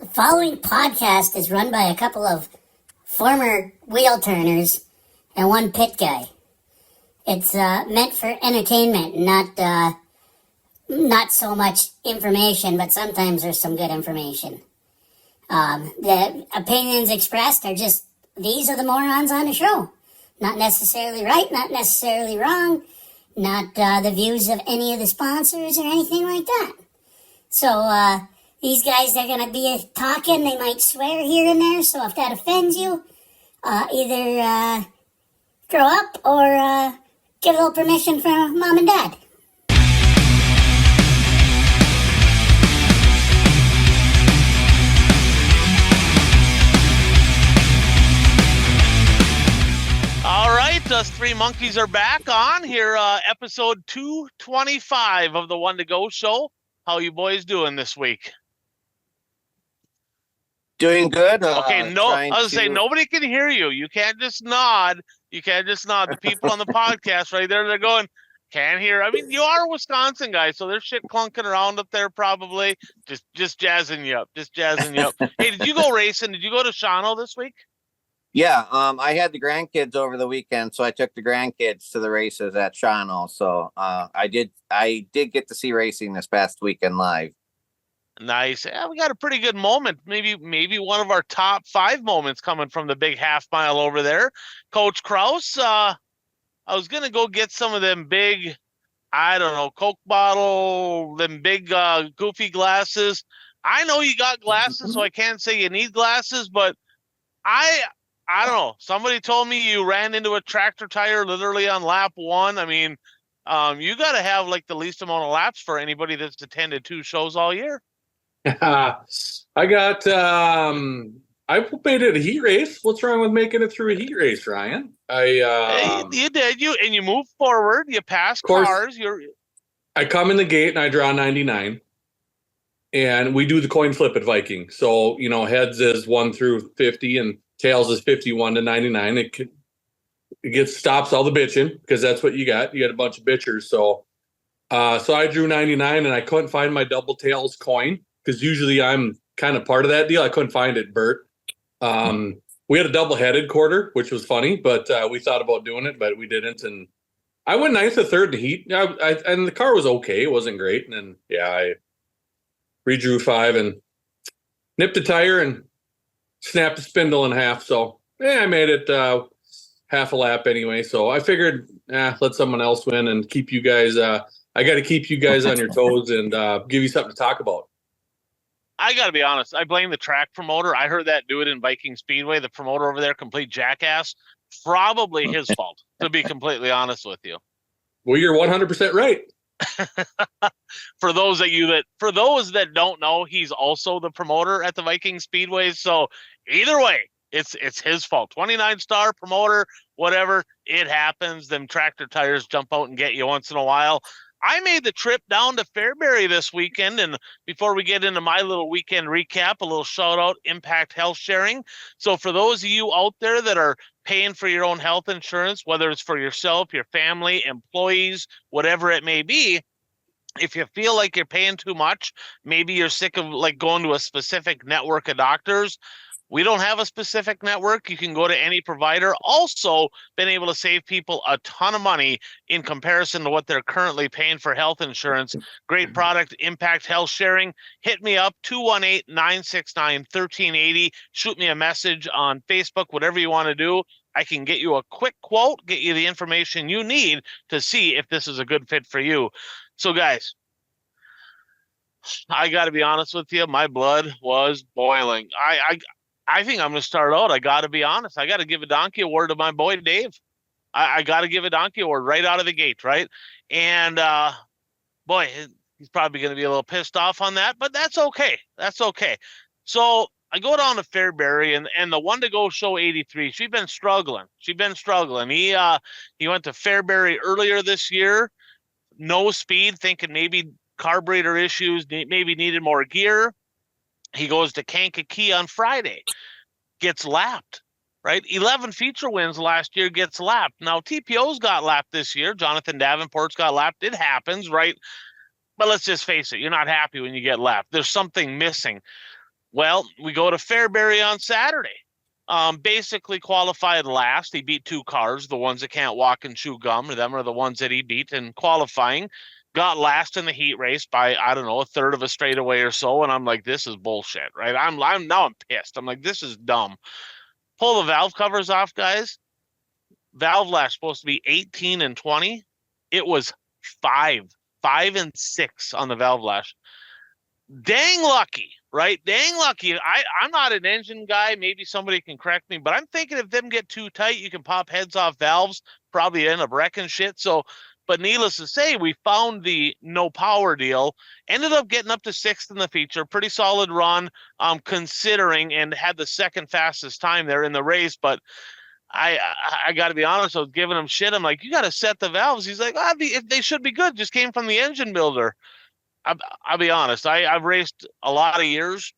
The following podcast is run by a couple of former wheel turners and one pit guy. It's meant for entertainment, not so much information, but sometimes there's some good information. The opinions expressed are just, these are the morons on the show. Not necessarily right, not necessarily wrong, not the views of any of the sponsors or anything like that. So, these guys, they're going to be talking, they might swear here and there, so if that offends you, either grow up or get a little permission from mom and dad. All right, us three monkeys are back on here, episode 225 of the One to Go show. How you boys doing this week? Doing good. Okay, I was gonna say nobody can hear you. You can't just nod. The people on the podcast right there, they're going, can't hear. I mean, you are a Wisconsin guy, so there's shit clunking around up there probably. Just jazzing you up. Hey, did you go racing? Did you go to Shawano this week? Yeah, I had the grandkids over the weekend, so I took the grandkids to the races at Shawano. So I did get to see racing this past weekend live. Nice. Yeah, we got a pretty good moment. Maybe one of our top 5 moments coming from the big half mile over there. Coach Kraus, I was gonna go get some of them big, I don't know, Coke bottle, them big goofy glasses. I know you got glasses, so I can't say you need glasses, but I don't know. Somebody told me you ran into a tractor tire literally on lap 1. I mean, you got to have like the least amount of laps for anybody that's attended 2 shows all year. I got I made it a heat race. What's wrong with making it through a heat race, Ryan? You did. You moved forward. You passed cars. I come in the gate and I draw 99, and we do the coin flip at Viking. So heads is 1 through 50, and tails is 51 to 99. It stops all the bitching because that's what you got. You got a bunch of bitchers. So I drew 99 and I couldn't find my double tails coin because usually I'm kind of part of that deal. I couldn't find it, Bert. We had a double-headed quarter, which was funny, but we thought about doing it, but we didn't. And I went 9th to 3rd in the heat. And the car was okay. It wasn't great. And then, I redrew 5 and nipped a tire and snapped the spindle in half. So, I made it half a lap anyway. So I figured, let someone else win and keep you guys. I got to keep you guys on your toes and give you something to talk about. I got to be honest. I blame the track promoter. I heard that do it in Viking Speedway. The promoter over there, complete jackass. Probably his fault, to be completely honest with you. Well, you're 100% right. For those that don't know, he's also the promoter at the Viking Speedway. So either way, it's his fault. 29-star promoter, whatever, it happens. Them tractor tires jump out and get you once in a while. I made the trip down to Fairbury this weekend, and before we get into my little weekend recap, a little shout out, Impact Health Sharing. So for those of you out there that are paying for your own health insurance, whether it's for yourself, your family, employees, whatever it may be, if you feel like you're paying too much, maybe you're sick of like going to a specific network of doctors. We don't have a specific network. You can go to any provider. Also, been able to save people a ton of money in comparison to what they're currently paying for health insurance. Great product, Impact Health Sharing. Hit me up, 218-969-1380. Shoot me a message on Facebook, whatever you want to do. I can get you a quick quote, get you the information you need to see if this is a good fit for you. So, guys, I got to be honest with you. My blood was boiling. I think I'm going to start out. I got to be honest. I got to give a donkey award to my boy, Dave. I got to give a donkey award right out of the gate, right? And, boy, he's probably going to be a little pissed off on that, but that's okay. That's okay. So I go down to Fairbury, and the One to Go show 83. She's been struggling. He went to Fairbury earlier this year. No speed, thinking maybe carburetor issues, maybe needed more gear. He goes to Kankakee on Friday, gets lapped, right? 11 feature wins last year, gets lapped. Now, TPO's got lapped this year. Jonathan Davenport's got lapped. It happens, right? But let's just face it, you're not happy when you get lapped. There's something missing. Well, we go to Fairbury on Saturday. Basically qualified last. He beat 2 cars, the ones that can't walk and chew gum. Them are the ones that he beat in qualifying. Got last in the heat race by, I don't know, a third of a straightaway or so. And I'm like, this is bullshit, right? I'm pissed. I'm like, this is dumb. Pull the valve covers off, guys. Valve lash supposed to be 18 and 20. It was 5 and 6 on the valve lash. Dang lucky, right? Dang lucky. I'm not an engine guy. Maybe somebody can correct me, but I'm thinking if them get too tight, you can pop heads off valves, probably end up wrecking shit. So, but needless to say, we found the no power deal, ended up getting up to 6th in the feature, pretty solid run, considering, and had the second fastest time there in the race. But I got to be honest, I was giving him shit. I'm like, you got to set the valves. He's like, they should be good. Just came from the engine builder. I'll be honest. I've raced a lot of years,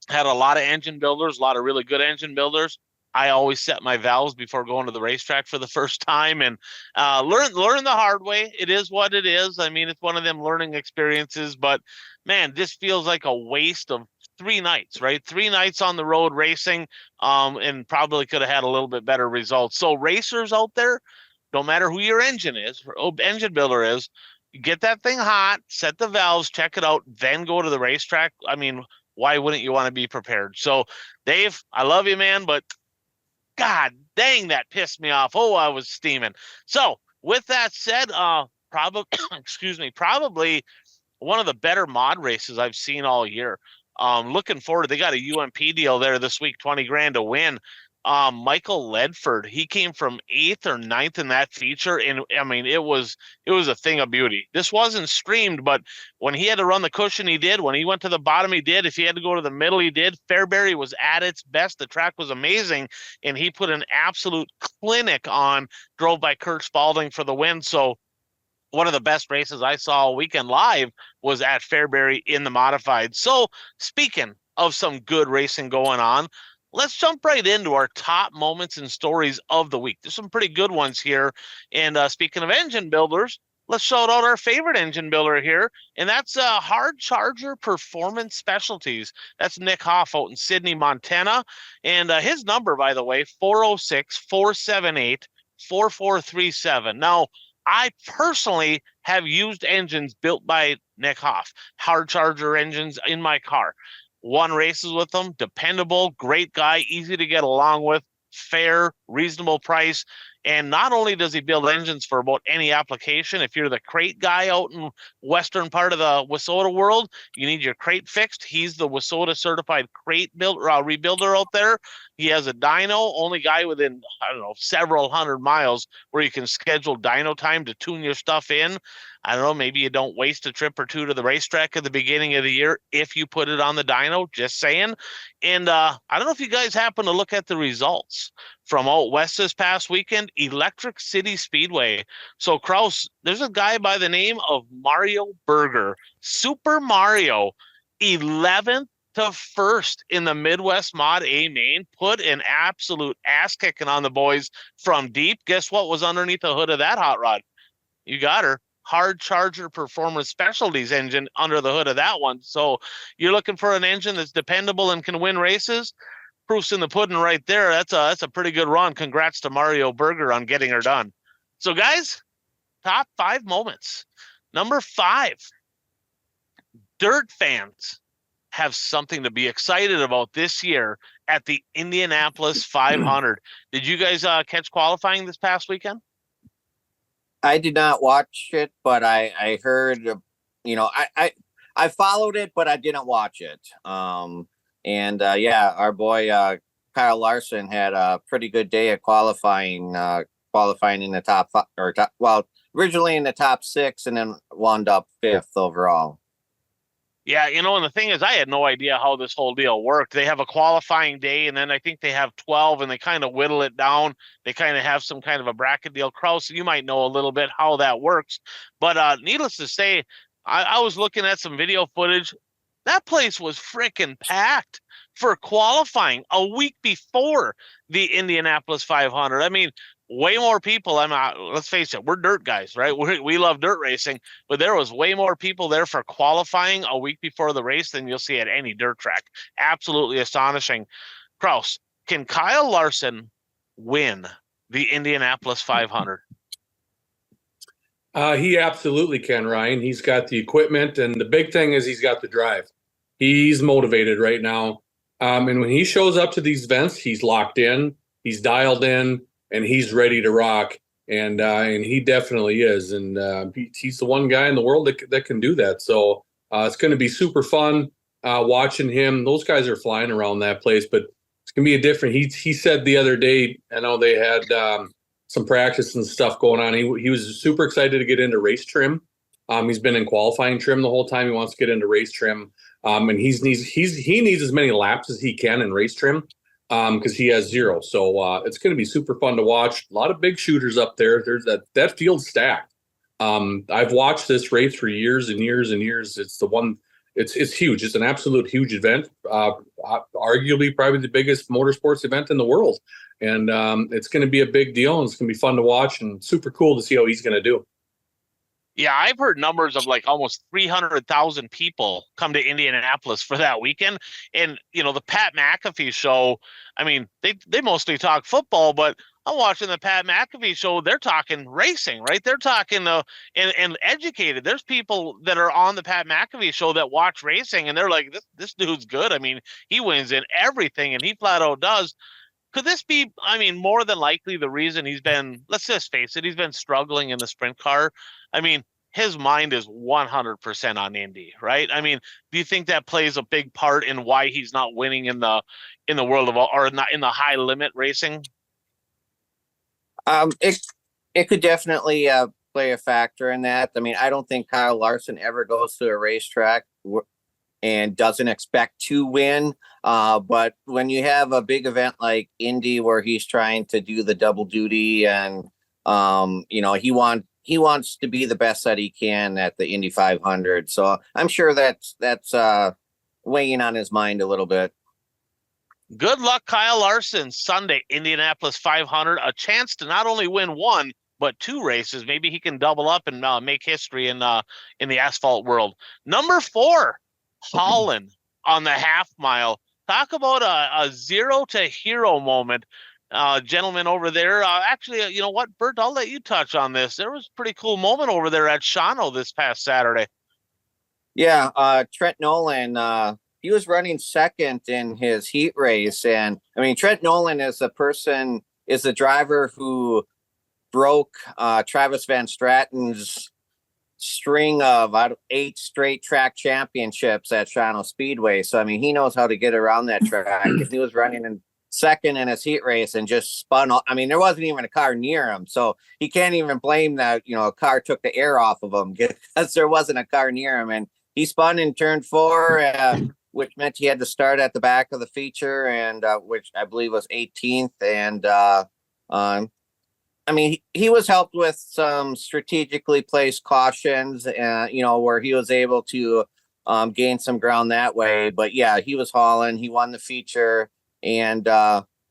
had a lot of engine builders, a lot of really good engine builders. I always set my valves before going to the racetrack for the first time, and learn the hard way. It is what it is. I mean, it's one of them learning experiences. But man, this feels like a waste of 3 nights, right? 3 nights on the road racing, and probably could have had a little bit better results. So racers out there, no matter who your engine builder is, get that thing hot, set the valves, check it out, then go to the racetrack. I mean, why wouldn't you want to be prepared? So, Dave, I love you, man, but God dang, that pissed me off. Oh, I was steaming. So, with that said, probably, probably one of the better mod races I've seen all year. Looking forward. They got a UMP deal there this week, 20 grand to win. Michael Ledford, he came from 8th or 9th in that feature, and I mean it was a thing of beauty. This wasn't streamed, but when he had to run the cushion, he did. When he went to the bottom, he did. If he had to go to the middle, he did. Fairbury was at its best. The track was amazing, and he put an absolute clinic on. Drove by Kurt Spalding for the win. So one of the best races I saw all weekend live was at Fairbury in the modified. So speaking of some good racing going on, let's jump right into our top moments and stories of the week. There's some pretty good ones here. And speaking of engine builders, let's shout out our favorite engine builder here, and that's Hard Charger Performance Specialties. That's Nick Hoff out in Sydney, Montana. And his number, by the way, 406-478-4437. Now, I personally have used engines built by Nick Hoff, Hard Charger engines in my car. Won races with them, dependable, great guy, easy to get along with, fair, reasonable price. And not only does he build engines for about any application, if you're the crate guy out in western part of the WISSOTA world, you need your crate fixed. He's the WISSOTA certified crate rebuilder out there. He has a dyno, only guy within, I don't know, several hundred miles where you can schedule dyno time to tune your stuff in. I don't know, maybe you don't waste a trip or two to the racetrack at the beginning of the year if you put it on the dyno, just saying. And I don't know if you guys happen to look at the results from out west this past weekend, Electric City Speedway. So, Kraus, there's a guy by the name of Mario Berger, Super Mario, 11th to 1st in the Midwest Mod A main, put an absolute ass kicking on the boys from deep. Guess what was underneath the hood of that hot rod? You got her. Hard Charger Performance Specialties engine under the hood of that one. So you're looking for an engine that's dependable and can win races. Proof's in the pudding right there. That's a pretty good run. Congrats to Mario Berger on getting her done. So guys, top 5 moments. Number 5, dirt fans have something to be excited about this year at the Indianapolis 500. Did you guys catch qualifying this past weekend? I did not watch it, but I heard, I followed it, but I didn't watch it. Yeah, our boy Kyle Larson had a pretty good day at qualifying in the top 5, originally in the top 6, and then wound up 5th overall. Yeah, and the thing is, I had no idea how this whole deal worked. They have a qualifying day, and then I think they have 12, and they kind of whittle it down. They kind of have some kind of a bracket deal. Kraus, you might know a little bit how that works. But needless to say, I was looking at some video footage. That place was freaking packed for qualifying a week before the Indianapolis 500. I mean, way more people. Let's face it, we're dirt guys, right? We love dirt racing, but there was way more people there for qualifying a week before the race than you'll see at any dirt track. Absolutely astonishing. Kraus, can Kyle Larson win the Indianapolis 500? He absolutely can, Ryan. He's got the equipment, and the big thing is he's got the drive. He's motivated right now. And when he shows up to these events, he's locked in, he's dialed in, and he's ready to rock. And he definitely is. And he's the one guy in the world that can do that. So it's going to be super fun watching him. Those guys are flying around that place, but it's going to be a different. He said the other day, I know they had some practice and stuff going on. He was super excited to get into race trim. He's been in qualifying trim the whole time. He wants to get into race trim. And he needs as many laps as he can in race trim because he has 0. So it's going to be super fun to watch. A lot of big shooters up there. There's that field's stacked. I've watched this race for years and years and years. It's the one. It's huge. It's an absolute huge event. Arguably, probably the biggest motorsports event in the world. And it's going to be a big deal. And it's going to be fun to watch and super cool to see how he's going to do. Yeah, I've heard numbers of like almost 300,000 people come to Indianapolis for that weekend. And, the Pat McAfee show, I mean, they mostly talk football, but I'm watching the Pat McAfee show. They're talking racing, right? They're talking and educated. There's people that are on the Pat McAfee show that watch racing, and they're like, this dude's good. I mean, he wins in everything, and he flat out does. Could this be, more than likely the reason he's been, let's just face it, he's been struggling in the sprint car? I mean, his mind is 100% on Indy, right? Do you think that plays a big part in why he's not winning in the world of, or not in the high limit racing? It could definitely play a factor in that. I don't think Kyle Larson ever goes to a racetrack and doesn't expect to win. But when you have a big event like Indy where he's trying to do the double duty and he wants to be the best that he can at the Indy 500. So I'm sure that's weighing on his mind a little bit. Good luck, Kyle Larson. Sunday, Indianapolis 500, a chance to not only win 1, but 2 races. Maybe he can double up and make history in the asphalt world. Number 4, Holland on the half mile. Talk about a 0 to hero moment. Gentleman over there. Actually, you know what, Bert, I'll let you touch on this. There was a pretty cool moment over there at Shawano this past Saturday. Yeah, Trent Nolan, he was running second in his heat race. And Trent Nolan is the driver who broke Travis Van Stratton's string of 8 straight track championships at Shawano Speedway. So, he knows how to get around that track. He was running in second in his heat race and just spun. There wasn't even a car near him. So he can't even blame that, a car took the air off of him because there wasn't a car near him. And he spun in turn 4, which meant he had to start at the back of the feature, and which I believe was 18th. And he was helped with some strategically placed cautions, where he was able to gain some ground that way. But yeah, he was hauling. He won the feature. And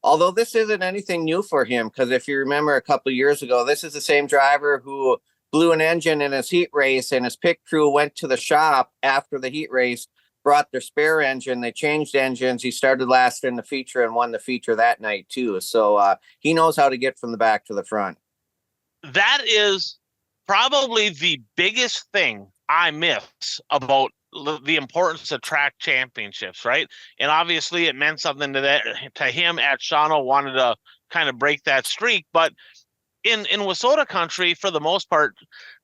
although this isn't anything new for him, because if you remember a couple of years ago, this is the same driver who blew an engine in his heat race, and his pit crew went to the shop after the heat race, brought their spare engine. They changed engines. He started last in the feature and won the feature that night too. So he knows how to get from the back to the front. That is probably the biggest thing I miss about the importance of track championships, right? And obviously it meant something to him at Shawano, wanted to kind of break that streak. But in Wissota country, for the most part,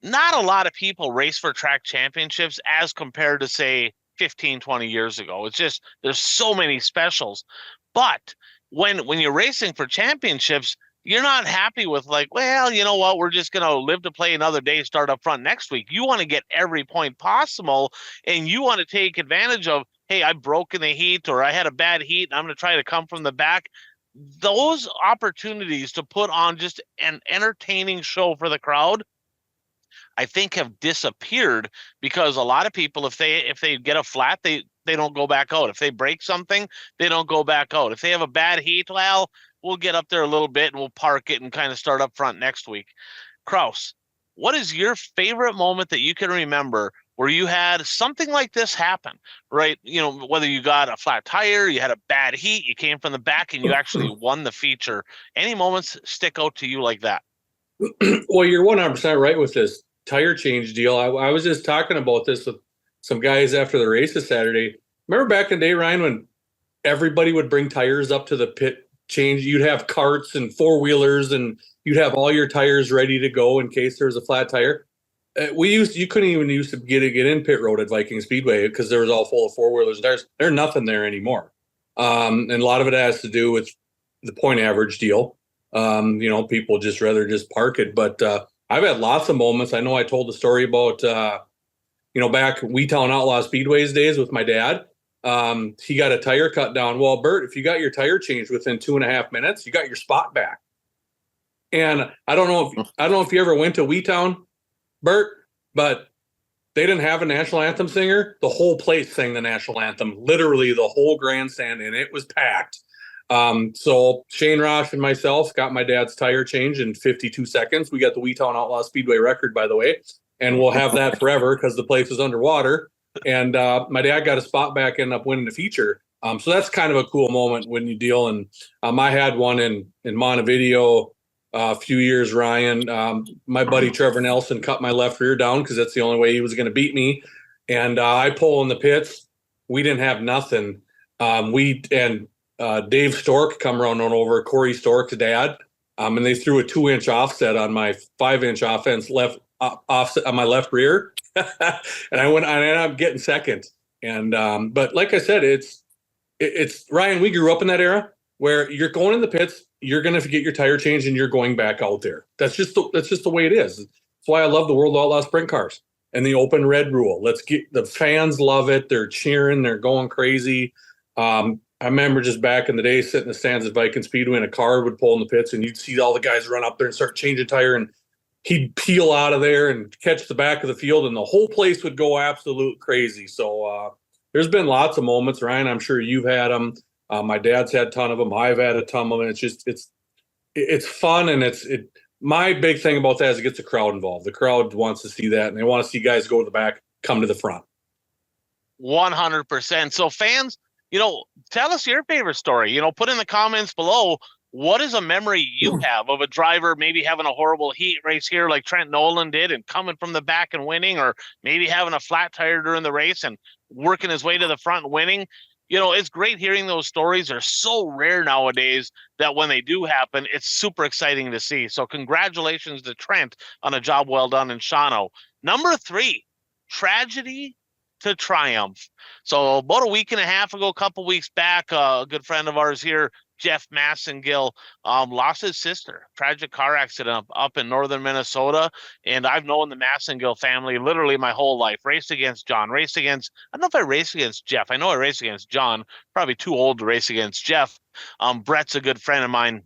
not a lot of people race for track championships as compared to, say, 15, 20 years ago. It's just, there's so many specials. But when you're racing for championships, you're not happy with like, well, you know what, we're just going to live to play another day, start up front next week. You want to get every point possible, and you want to take advantage of, hey, I broke in the heat, or I had a bad heat, and I'm going to try to come from the back. Those opportunities to put on just an entertaining show for the crowd, I think, have disappeared, because a lot of people, if they get a flat, they don't go back out. If they break something, they don't go back out. If they have a bad heat, well, we'll get up there a little bit and we'll park it and kind of start up front next week. Kraus, what is your favorite moment that you can remember where you had something like this happen, right? You know, whether you got a flat tire, you had a bad heat, you came from the back and you actually won the feature. Any moments stick out to you like that? Well, you're 100% right with this tire change deal. I was just talking about this with some guys after the race this Saturday. Remember back in the day, Ryan, when everybody would bring tires up to the pit change? You'd have carts and four-wheelers, and you'd have all your tires ready to go in case there was a flat tire. You couldn't even used to get in pit road at Viking Speedway because there was all full of four-wheelers and tires. There's nothing there anymore. And a lot of it has to do with the point average deal. You know, people just rather just park it. But I've had lots of moments. I know I told the story about, you know, back Wheatown Outlaw Speedways days with my dad. He got a tire cut down. Well, Bert, if you got your tire changed within 2.5 minutes, you got your spot back. And I don't know if you ever went to Wheatown, Bert, but they didn't have a national anthem singer. The whole place sang the national anthem, literally the whole grandstand, and it was packed. So Shane Rosh and myself got my dad's tire change in 52 seconds. We got the Wheatown Outlaw Speedway record, by the way, and we'll have that forever because the place was underwater. And my dad got a spot back, ended up winning the feature. So that's kind of a cool moment when you deal. And I had one in Montevideo a few years, Ryan. My buddy Trevor Nelson cut my left rear down because that's the only way he was going to beat me. And I pull in the pits. We didn't have nothing. Dave Stork come running over, Corey Stork's dad, and they threw a 2-inch offset on my 5-inch offense offset on my left rear, and I ended up getting second. And but like I said, it's Ryan. We grew up in that era where you're going in the pits, you're going to get your tire changed, and you're going back out there. That's just the way it is. That's why I love the World Outlaw Sprint Cars and the open red rule. The fans love it. They're cheering. They're going crazy. I remember just back in the day sitting in the stands at Viking Speedway and a car would pull in the pits and you'd see all the guys run up there and start changing tire and he'd peel out of there and catch the back of the field and the whole place would go absolute crazy. So there's been lots of moments, Ryan. I'm sure you've had them. My dad's had a ton of them. I've had a ton of them. It's fun. And my big thing about that is it gets the crowd involved. The crowd wants to see that and they want to see guys go to the back, come to the front. 100%. So fans, you know, tell us your favorite story. You know, put in the comments below, what is a memory you have of a driver maybe having a horrible heat race here like Trent Nolan did and coming from the back and winning, or maybe having a flat tire during the race and working his way to the front and winning? You know, it's great hearing those stories. They're so rare nowadays that when they do happen, it's super exciting to see. So congratulations to Trent on a job well done in Shawano. Number 3, tragedy to triumph. So about a week and a half ago, a couple weeks back, a good friend of ours here, Jeff Massengill, lost his sister. Tragic car accident up in northern Minnesota. And I've known the Massengill family literally my whole life. Raced against John, I don't know if I raced against Jeff. I know I raced against John, probably too old to race against Jeff. Brett's a good friend of mine.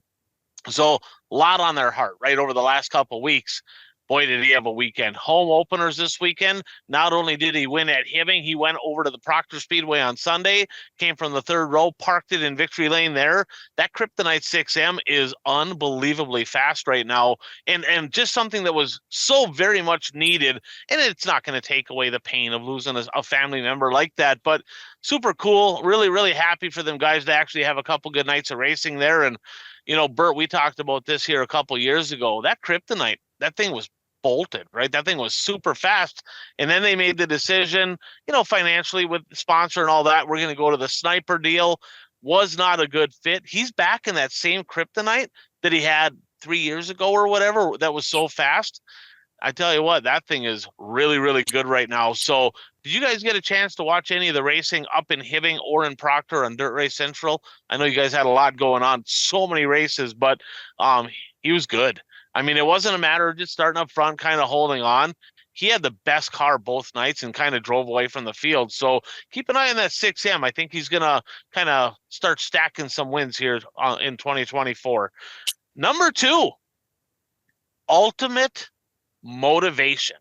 So a lot on their heart, right, over the last couple of weeks. Boy, did he have a weekend. Home openers this weekend. Not only did he win at Hibbing, he went over to the Proctor Speedway on Sunday, came from the third row, parked it in Victory Lane there. That Kryptonite 6M is unbelievably fast right now, and just something that was so very much needed. And it's not going to take away the pain of losing a family member like that, but super cool. Really, really happy for them guys to actually have a couple good nights of racing there. And, you know, Bert, we talked about this here a couple years ago. That Kryptonite, that thing was bolted, right? That thing was super fast. And then they made the decision, you know, financially with the sponsor and all that, we're going to go to the Sniper deal. Was not a good fit. He's back in that same Kryptonite that he had 3 years ago or whatever that was so fast. I tell you what, that thing is really, really good right now. So did you guys get a chance to watch any of the racing up in Hibbing or in Proctor on Dirt Race Central? I know you guys had a lot going on, so many races, but he was good. I mean, it wasn't a matter of just starting up front, kind of holding on. He had the best car both nights and kind of drove away from the field. So keep an eye on that 6M. I think he's going to kind of start stacking some wins here in 2024. Number 2, ultimate motivation.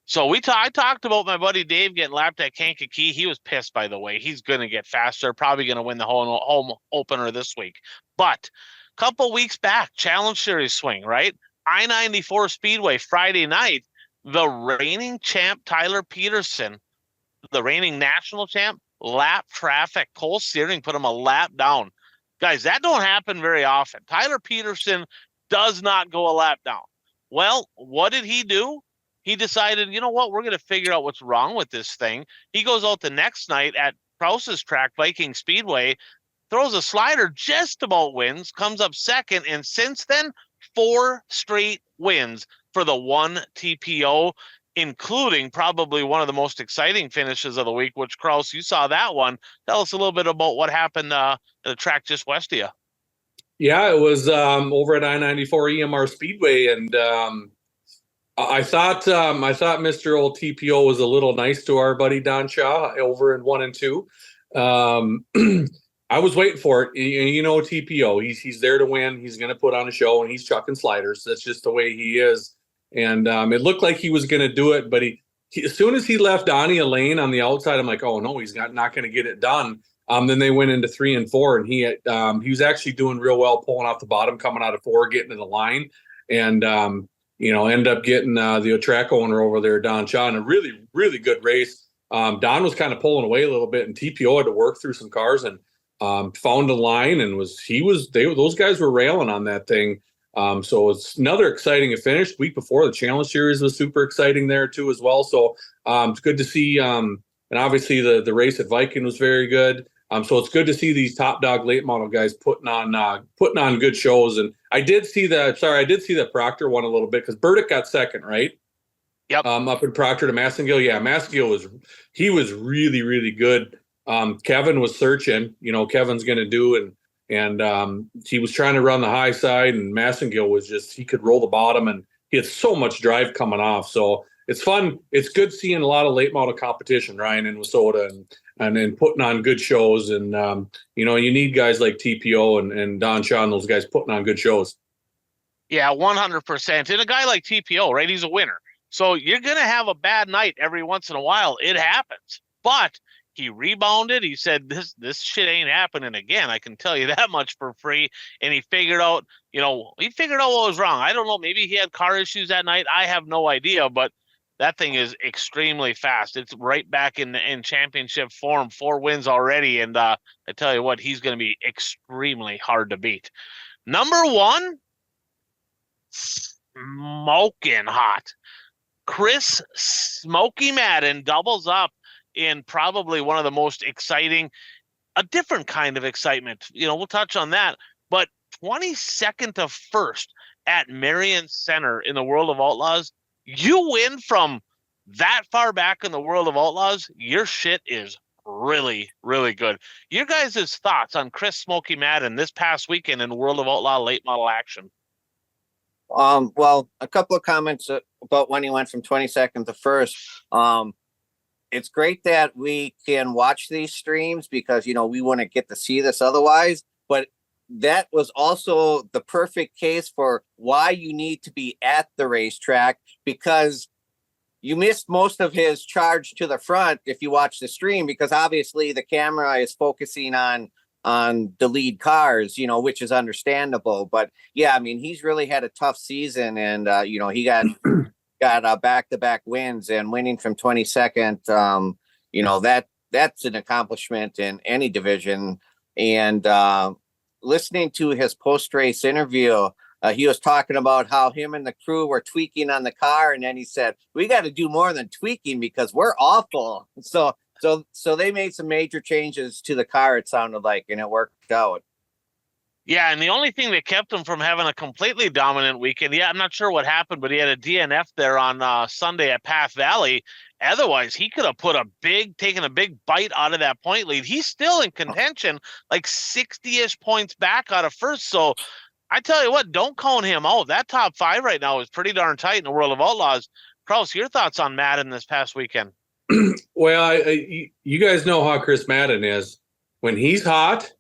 So I talked about my buddy Dave getting lapped at Kankakee. He was pissed, by the way. He's going to get faster, probably going to win the home opener this week. But Couple weeks back, Challenge Series swing, right? I-94 Speedway Friday night, the reigning champ Tyler Peterson, the reigning national champ, lap traffic. Cole Searing put him a lap down. Guys, that don't happen very often. Tyler Peterson does not go a lap down. Well, what did he do? He decided, you know what, we're going to figure out what's wrong with this thing. He goes out the next night at Krause's track, Viking Speedway, throws a slider, just about wins, comes up second, and since then, 4 straight wins for the one TPO, including probably one of the most exciting finishes of the week, which, Krause, you saw that one. Tell us a little bit about what happened at the track just west of you. Yeah, it was over at I-94 EMR Speedway, and I thought Mr. Old TPO was a little nice to our buddy Don Shaw over in 1 and 2. I was waiting for it. You know, TPO, he's there to win. He's going to put on a show, and he's chucking sliders. That's just the way he is. And it looked like he was going to do it, but he as soon as he left Donnie a lane on the outside, I'm like, oh no, he's not going to get it done. Then they went into 3 and 4, and he was actually doing real well, pulling off the bottom, coming out of 4, getting in the line, and ended up getting the track owner over there, Don Shaw, in a really, really good race. Don was kind of pulling away a little bit, and TPO had to work through some cars and found a line, and those guys were railing on that thing. So it's another exciting finish. Week before, the Challenge Series was super exciting there too as well. So it's good to see. And obviously the race at Viking was very good. So it's good to see these top dog late model guys putting on good shows. And I did see that Proctor one a little bit because Burdick got second, right? Yep. Up in Proctor to Massengill. Yeah, Massengill was really, really good. Kevin was searching, Kevin's going to do, and he was trying to run the high side, and Massengill he could roll the bottom, and he had so much drive coming off. So it's fun. It's good seeing a lot of late model competition, Ryan, in Wissota, and then putting on good shows. And, you need guys like TPO and Don Shaw and those guys putting on good shows. Yeah, 100%. And a guy like TPO, right, he's a winner. So you're going to have a bad night every once in a while. It happens. But he rebounded. He said, this shit ain't happening again. I can tell you that much for free. And he figured out, what was wrong. I don't know. Maybe he had car issues that night. I have no idea. But that thing is extremely fast. It's right back in championship form, 4 wins already. And I tell you what, he's going to be extremely hard to beat. Number 1, smoking hot. Chris Smoky Madden doubles up in probably one of the most exciting, a different kind of excitement. We'll touch on that. But 22nd to 1st at Marion Center in the World of Outlaws, you win from that far back in the World of Outlaws, your shit is really, really good. Your guys' thoughts on Chris Smoky Madden this past weekend in World of Outlaw late model action? Well, a couple of comments about when he went from 22nd to 1st. It's great that we can watch these streams because, we wouldn't get to see this otherwise. But that was also the perfect case for why you need to be at the racetrack, because you missed most of his charge to the front if you watch the stream, because obviously the camera is focusing on the lead cars, which is understandable. But yeah, he's really had a tough season, and he got back-to-back wins, and winning from 22nd, that's an accomplishment in any division. And listening to his post-race interview, he was talking about how him and the crew were tweaking on the car, and then he said, we got to do more than tweaking because we're awful. So they made some major changes to the car, it sounded like, and it worked out. Yeah, and the only thing that kept him from having a completely dominant weekend, I'm not sure what happened, but he had a DNF there on Sunday at Path Valley. Otherwise, he could have taken a big bite out of that point lead. He's still in contention, like 60-ish points back out of first. So I tell you what, don't cone him out. That top 5 right now is pretty darn tight in the World of Outlaws. Krause, your thoughts on Madden this past weekend? Well, you guys know how Chris Madden is. When he's hot,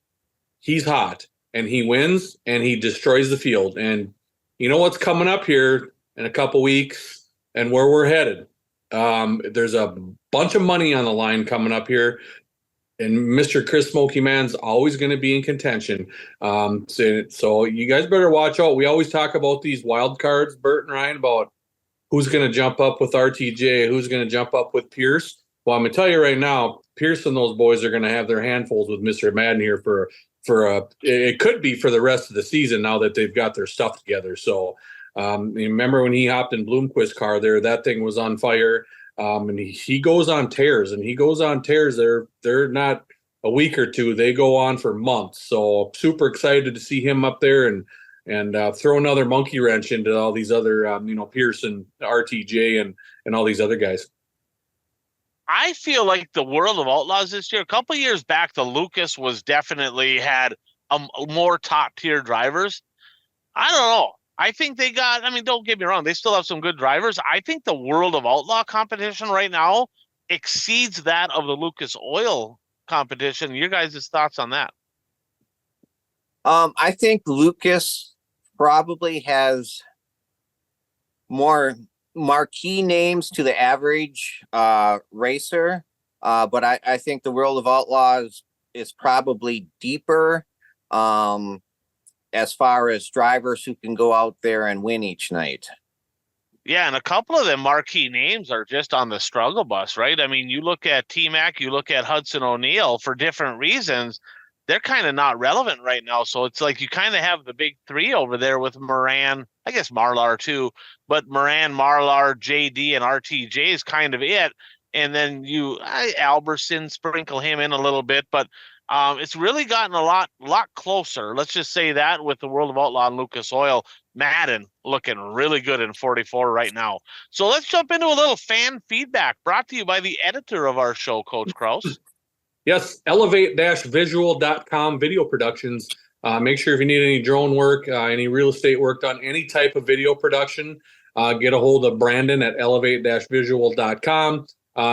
and he wins, and he destroys the field. And you know what's coming up here in a couple weeks and where we're headed. There's a bunch of money on the line coming up here. and Mr. Chris Smoky Man's always going to be in contention. So you guys better watch out. We always talk about these wild cards, Bert and Ryan, about who's going to jump up with RTJ, who's going to jump up with Pierce. Well, I'm going to tell you right now, Pierce and those boys are going to have their handfuls with Mr. Madden here for it could be for the rest of the season now that they've got their stuff together. So you remember when he hopped in Bloomquist's car there, that thing was on fire. And he goes on tears, and he goes on tears. They're not a week or two; they go on for months. So super excited to see him up there and throw another monkey wrench into all these other, Pearson, RTJ, and all these other guys. I feel like the World of Outlaws this year, a couple of years back, the Lucas was definitely had more top tier drivers. I don't know. I think they got, don't get me wrong, they still have some good drivers. I think the World of Outlaw competition right now exceeds that of the Lucas Oil competition. Your guys' thoughts on that? I think Lucas probably has more marquee names to the average racer, but I think the World of Outlaws is probably deeper as far as drivers who can go out there and win each night. Yeah, and a couple of them marquee names are just on the struggle bus, right? You look at T-Mac, you look at Hudson O'Neal for different reasons. They're kind of not relevant right now. So it's like you kind of have the big three over there with Moran, I guess Marlar too, but Moran, Marlar, JD, and RTJ is kind of it. And then Alberson, sprinkle him in a little bit, but it's really gotten a lot closer. Let's just say that with the World of Outlaw and Lucas Oil. Madden looking really good in 44 right now. So let's jump into a little fan feedback brought to you by the editor of our show, Coach Kraus. Yes, elevate-visual.com video productions. Make sure if you need any drone work, any real estate work done, any type of video production, get a hold of Brandon at elevate-visual.com.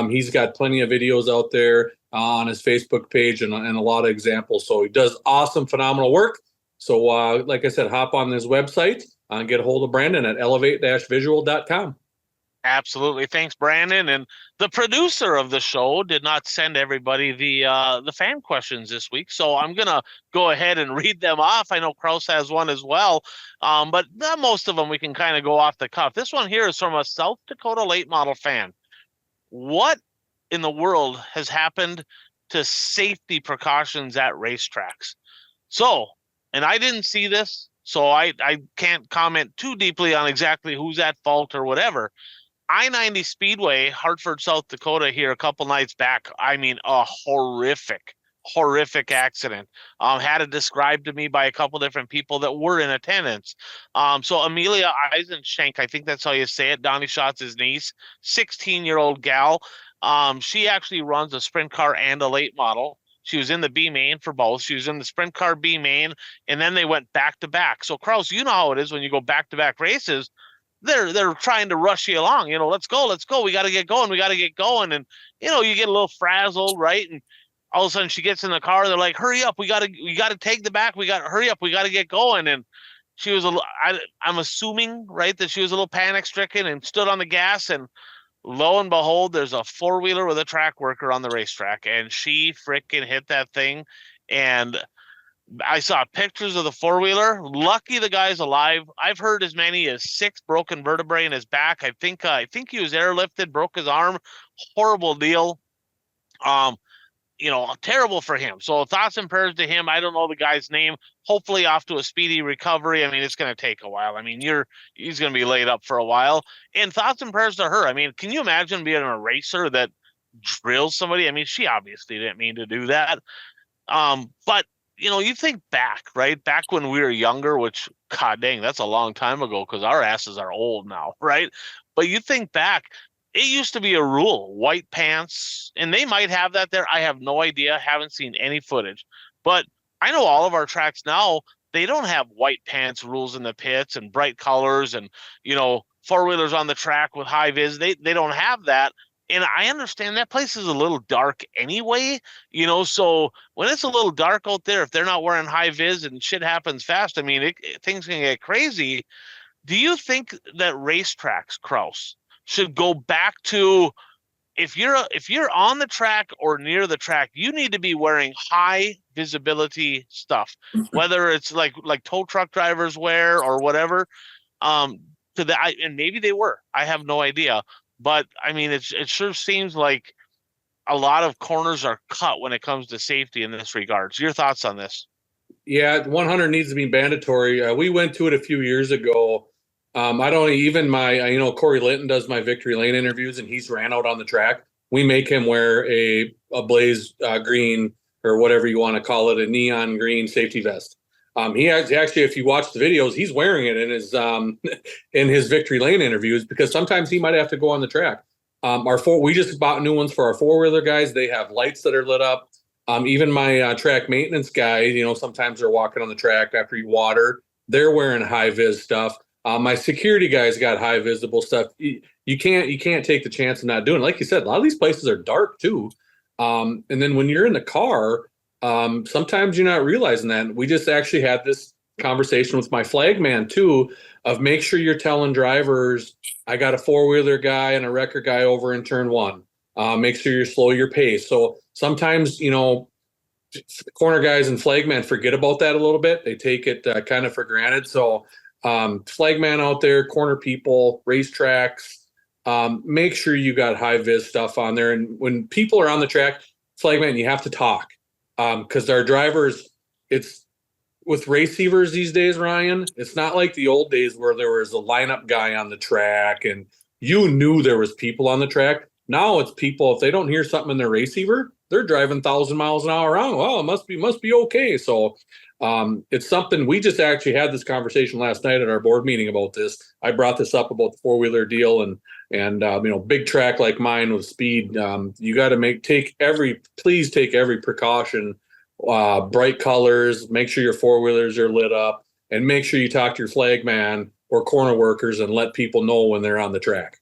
He's got plenty of videos out there on his Facebook page and a lot of examples. So he does awesome, phenomenal work. So like I said, hop on this website and get a hold of Brandon at elevate-visual.com. Absolutely. Thanks, Brandon. And the producer of the show did not send everybody the fan questions this week. So I'm going to go ahead and read them off. I know Kraus has one as well. But most of them we can kind of go off the cuff. This one here is from a South Dakota late model fan. What in the world has happened to safety precautions at racetracks? So, and I didn't see this, so I can't comment too deeply on exactly who's at fault or whatever. I-90 Speedway, Hartford, South Dakota here a couple nights back. A horrific accident. Had it described to me by a couple different people that were in attendance. So Amelia Eisenshank, I think that's how you say it, Donnie Schatz's niece, 16-year-old gal. She actually runs a sprint car and a late model. She was in the B main for both. She was in the sprint car B main, and then they went back to back. So Kraus, you know how it is when you go back to back races. They're trying to rush you along. Let's go. We got to get going. And you get a little frazzled, right? And all of a sudden she gets in the car. They're like, "Hurry up! We got to take the back. Hurry up! We got to get going." And she was I'm assuming, right, that she was a little panic stricken and stood on the gas. And lo and behold, there's a four-wheeler with a track worker on the racetrack, and she frickin' hit that thing. And I saw pictures of the four-wheeler. Lucky the guy's alive. I've heard as many as 6 broken vertebrae in his back. I think he was airlifted, broke his arm. Horrible deal. Terrible for him. So thoughts and prayers to him. I don't know the guy's name. Hopefully off to a speedy recovery. It's going to take a while. He's going to be laid up for a while. And thoughts and prayers to her. Can you imagine being a racer that drills somebody? She obviously didn't mean to do that. But you think back, right? Back when we were younger, which, god dang, that's a long time ago because our asses are old now, right? But you think back, it used to be a rule, white pants, and they might have that there. I have no idea. Haven't seen any footage. But I know all of our tracks now, they don't have white pants rules in the pits and bright colors and, four-wheelers on the track with high vis. They don't have that. And I understand that place is a little dark anyway, so when it's a little dark out there, if they're not wearing high vis and shit happens fast, things can get crazy. Do you think that racetracks, Kraus, should go back to if you're on the track or near the track, you need to be wearing high visibility stuff, whether it's like tow truck drivers wear or whatever. And maybe they were. I have no idea. But I mean, it sure seems like a lot of corners are cut when it comes to safety in this regards. Your thoughts on this? Yeah, 100 needs to be mandatory. We went to it a few years ago. I don't even Corey Linton does my Victory Lane interviews, and he's ran out on the track. We make him wear a blaze green, or whatever you want to call it, a neon green safety vest. He actually, if you watch the videos, he's wearing it in his in his Victory Lane interviews, because sometimes he might have to go on the track. We just bought new ones for our 4-wheeler guys. They have lights that are lit up. Even my track maintenance guys, sometimes they're walking on the track after you water. They're wearing high vis stuff. My security guys got high visible stuff. You can't take the chance of not doing it. Like you said, a lot of these places are dark too. And then when you're in the car, sometimes you're not realizing that. We just actually had this conversation with my flagman too, of make sure you're telling drivers, I got a 4-wheeler guy and a wrecker guy over in turn 1. Make sure you slow your pace. So sometimes, corner guys and flagmen forget about that a little bit. They take it kind of for granted. So flagman out there, corner people, racetracks, make sure you got high vis stuff on there. And when people are on the track, flagman, you have to talk, because our drivers, it's with receivers these days, Ryan, it's not like the old days where there was a lineup guy on the track and you knew there was people on the track. Now it's people, if they don't hear something in their receiver, they're driving 1,000 miles an hour around. Well, it must be okay. So it's something, we just actually had this conversation last night at our board meeting about this. I brought this up about the 4-wheeler deal, and big track like mine with speed, you got to please take every precaution, bright colors, make sure your 4-wheelers are lit up, and make sure you talk to your flagman or corner workers and let people know when they're on the track.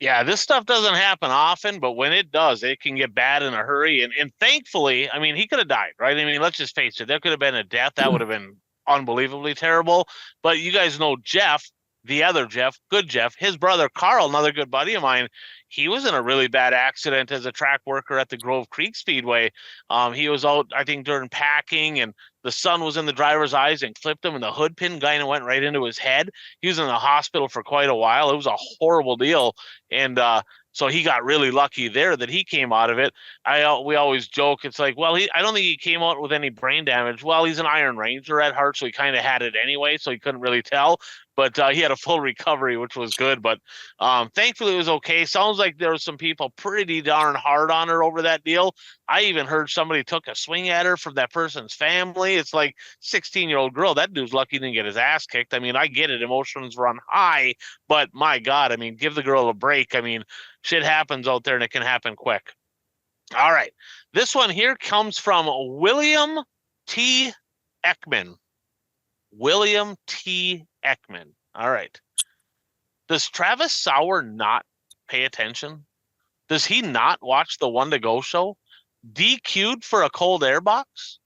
Yeah, this stuff doesn't happen often, but when it does, it can get bad in a hurry. And thankfully, I mean, he could have died, right? I mean, let's just face it. There could have been a death. That would have been unbelievably terrible. But you guys know Jeff, the other Jeff, good Jeff, his brother Carl, another good buddy of mine, he was in a really bad accident as a track worker at the Grove Creek Speedway. He was out, I think, during packing, and the sun was in the driver's eyes and clipped him, and the hood pin kind of went right into his head. He was in the hospital for quite a while. It was a horrible deal. And so he got really lucky there that he came out of it. We always joke, it's like, well, I don't think he came out with any brain damage. Well, he's an Iron Ranger at heart, so he kind of had it anyway, so he couldn't really tell. But he had a full recovery, which was good. But thankfully, it was okay. Sounds like there were some people pretty darn hard on her over that deal. I even heard somebody took a swing at her from that person's family. It's like 16-year-old girl. That dude's lucky he didn't get his ass kicked. I mean, I get it. Emotions run high. But my God, I mean, give the girl a break. I mean, shit happens out there, and it can happen quick. All right. This one here comes from William T. Ekman. William T. Ekman. All right. Does Travis Sauer not pay attention? Does he not watch the One to Go show? DQ'd for a cold air box?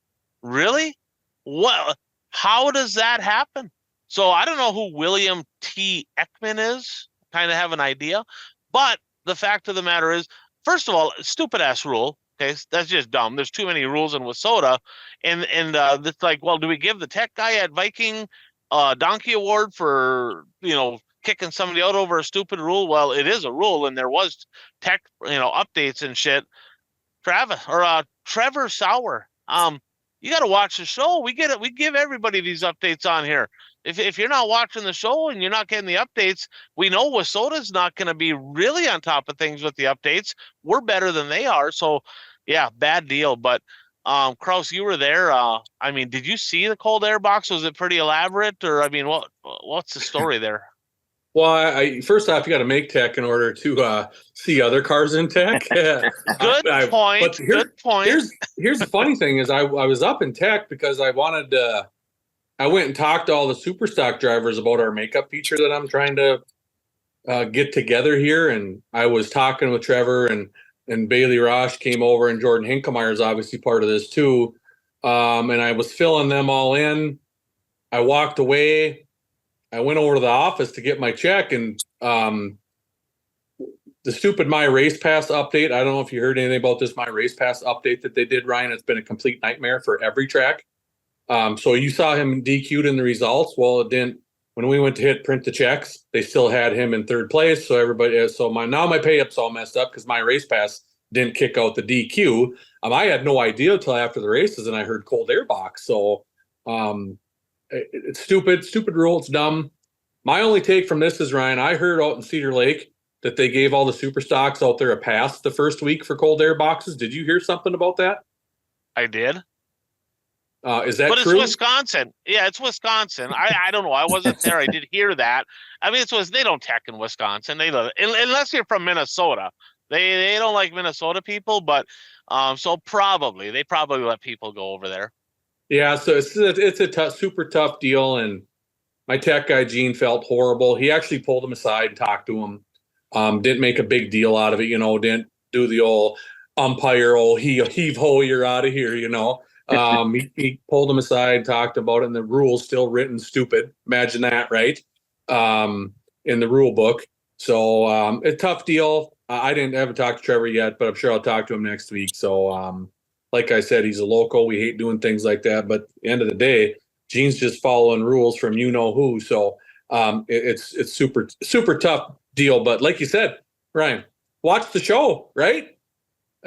Really? What? How does that happen? So I don't know who William T. Ekman is. Kind of have an idea. But the fact of the matter is, first of all, stupid ass rule. Okay, that's just dumb. There's too many rules in Wasota, and it's like, well, do we give the tech guy at Viking donkey award for kicking somebody out over a stupid rule? Well, it is a rule, and there was tech updates and shit. Trevor Sauer, you got to watch the show. We get it. We give everybody these updates on here. If you're not watching the show and you're not getting the updates, we know Wasota's not going to be really on top of things with the updates. We're better than they are. So, yeah, bad deal. But, Kraus, you were there. I mean, did you see the cold air box? Was it pretty elaborate? Or, I mean, what's the story there? Well, first off, you got to make tech in order to see other cars in tech. Good point. Good point. Here's the funny thing is I was up in tech because I wanted to. I went and talked to all the super stock drivers about our makeup feature that I'm trying to get together here. And I was talking with Trevor and Bailey Rosh came over, and Jordan Hinkemeyer is obviously part of this too. And I was filling them all in. I walked away. I went over to the office to get my check, and the the stupid My Race Pass update. I don't know if you heard anything about this My Race Pass update that they did, Ryan. It's been a complete nightmare for every track. So you saw him DQ'd in the results. Well, it didn't. When we went to hit print the checks, they still had him in third place. So my pay up's all messed up because My Race Pass didn't kick out the DQ. I had no idea until after the races, and I heard cold air box. So it's stupid rule. It's dumb. My only take from this is, Ryan, I heard out in Cedar Lake that they gave all the super stocks out there a pass the first week for cold air boxes. Did you hear something about that? I did. Is that but true? It's Wisconsin. Yeah, it's Wisconsin. I don't know. I wasn't there. I did hear that. I mean, they don't tech in Wisconsin. They love it. Unless you're from Minnesota. They don't like Minnesota people, but so they probably let people go over there. Yeah, so it's a super tough deal, and my tech guy Gene felt horrible. He actually pulled him aside, talked to him, didn't make a big deal out of it, didn't do the old umpire, heave ho, you're out of here, He pulled him aside, talked about it, and the rules still written stupid. Imagine that, right? In the rule book. So a tough deal. I haven't talked to Trevor yet, but I'm sure I'll talk to him next week. So like I said, he's a local. We hate doing things like that, but at the end of the day, Gene's just following rules from who. So it's super tough deal. But like you said, Ryan, watch the show, right?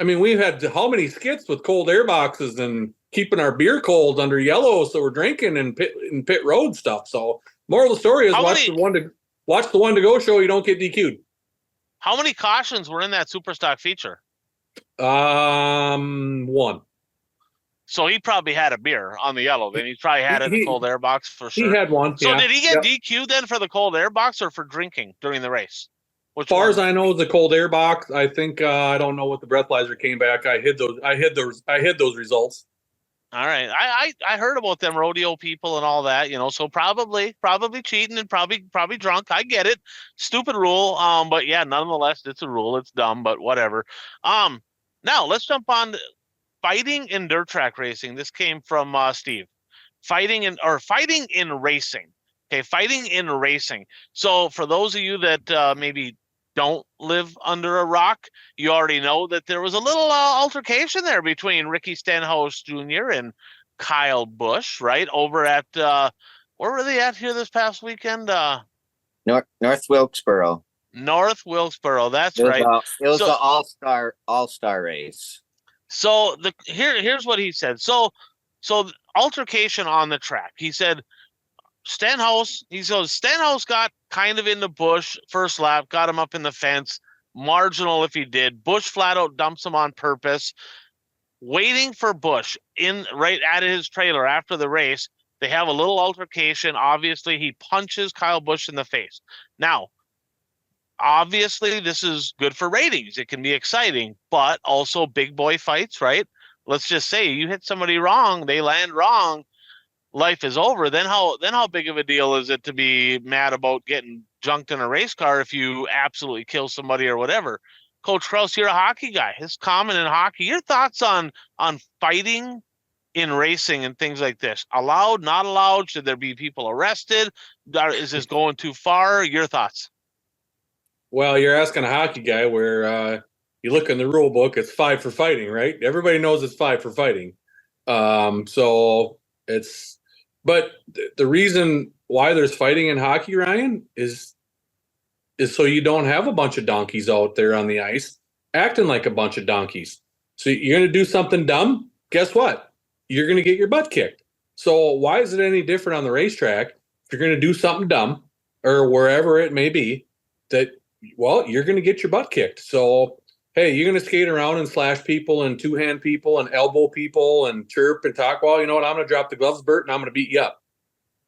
I mean, we've had how many skits with cold air boxes and keeping our beer cold under yellow, so we're drinking in pit road stuff. So moral of the story is watch the one to go show. You don't get DQ'd. How many cautions were in that Superstock feature? One. So he probably had a beer on the yellow. Then he probably had it in the cold air box for sure. He had one. So did he get DQ'd then for the cold air box or for drinking during the race? As far as I know, the cold air box. I think I don't know what the breathalyzer came back. I hid those results. All right, I heard about them rodeo people and all that, So probably cheating and probably drunk. I get it, stupid rule. But yeah, nonetheless, it's a rule. It's dumb, but whatever. Now let's jump on fighting in dirt track racing. This came from Steve. Fighting in racing. Okay, fighting in racing. So for those of you that maybe don't live under a rock, you already know that there was a little altercation there between Ricky Stenhouse Jr. and Kyle Busch, right? Over at where were they at here this past weekend? North Wilkesboro. North Wilkesboro, that's right. It was the all-star race. So here's what he said. So altercation on the track. He said Stenhouse got kind of in the Busch first lap, got him up in the fence. Marginal if he did. Busch flat out dumps him on purpose. Waiting for Busch right at his trailer after the race, they have a little altercation. Obviously, he punches Kyle Busch in the face. Now, obviously, this is good for ratings. It can be exciting, but also big boy fights, right? Let's just say you hit somebody wrong, they land wrong, life is over. Then how big of a deal is it to be mad about getting junked in a race car if you absolutely kill somebody or whatever? Coach Krause, you're a hockey guy. It's common in hockey. Your thoughts on fighting in racing and things like this? Allowed, not allowed? Should there be people arrested? Is this going too far? Your thoughts? Well, you're asking a hockey guy where you look in the rule book, it's 5 for fighting, right? Everybody knows it's 5 for fighting. But the reason why there's fighting in hockey, Ryan, is so you don't have a bunch of donkeys out there on the ice acting like a bunch of donkeys. So you're going to do something dumb. Guess what? You're going to get your butt kicked. So why is it any different on the racetrack if you're going to do something dumb or wherever it may be you're going to get your butt kicked. So, hey, you're going to skate around and slash people and two-hand people and elbow people and chirp and talk. Well, you know what? I'm going to drop the gloves, Bert, and I'm going to beat you up.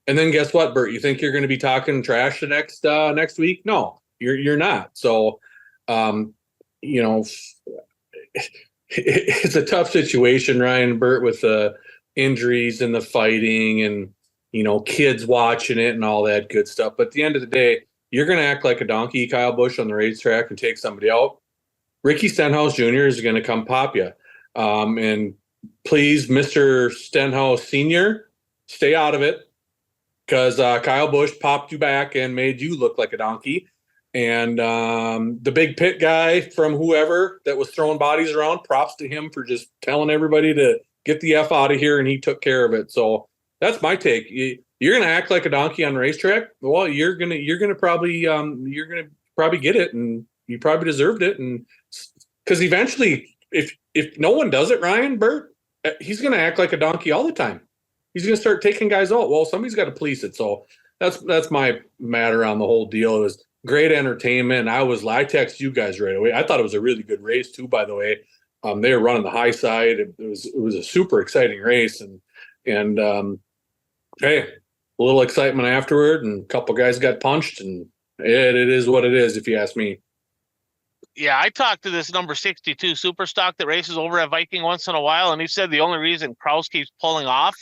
And then guess what, Bert? You think you're going to be talking trash the next week? No, you're not. So, it's a tough situation, Ryan, Bert, with the injuries and the fighting and, kids watching it and all that good stuff. But at the end of the day, you're going to act like a donkey, Kyle Busch, on the racetrack and take somebody out. Ricky Stenhouse Jr. is going to come pop you. And please, Mr. Stenhouse Sr., stay out of it because Kyle Busch popped you back and made you look like a donkey. And the big pit guy from whoever that was throwing bodies around, props to him for just telling everybody to get the F out of here, and he took care of it. So that's my take. You're gonna act like a donkey on the racetrack. Well, you're gonna probably get it, and you probably deserved it. And because eventually, if no one does it, Ryan Burt, he's gonna act like a donkey all the time. He's gonna start taking guys out. Well, somebody's got to police it. So that's my matter on the whole deal. It was great entertainment. I texted you guys right away. I thought it was a really good race too, by the way. They were running the high side. It was a super exciting race, and hey, a little excitement afterward, and a couple guys got punched, and it is what it is, if you ask me. Yeah, I talked to this number 62 super stock that races over at Viking once in a while, and he said the only reason Kraus keeps pulling off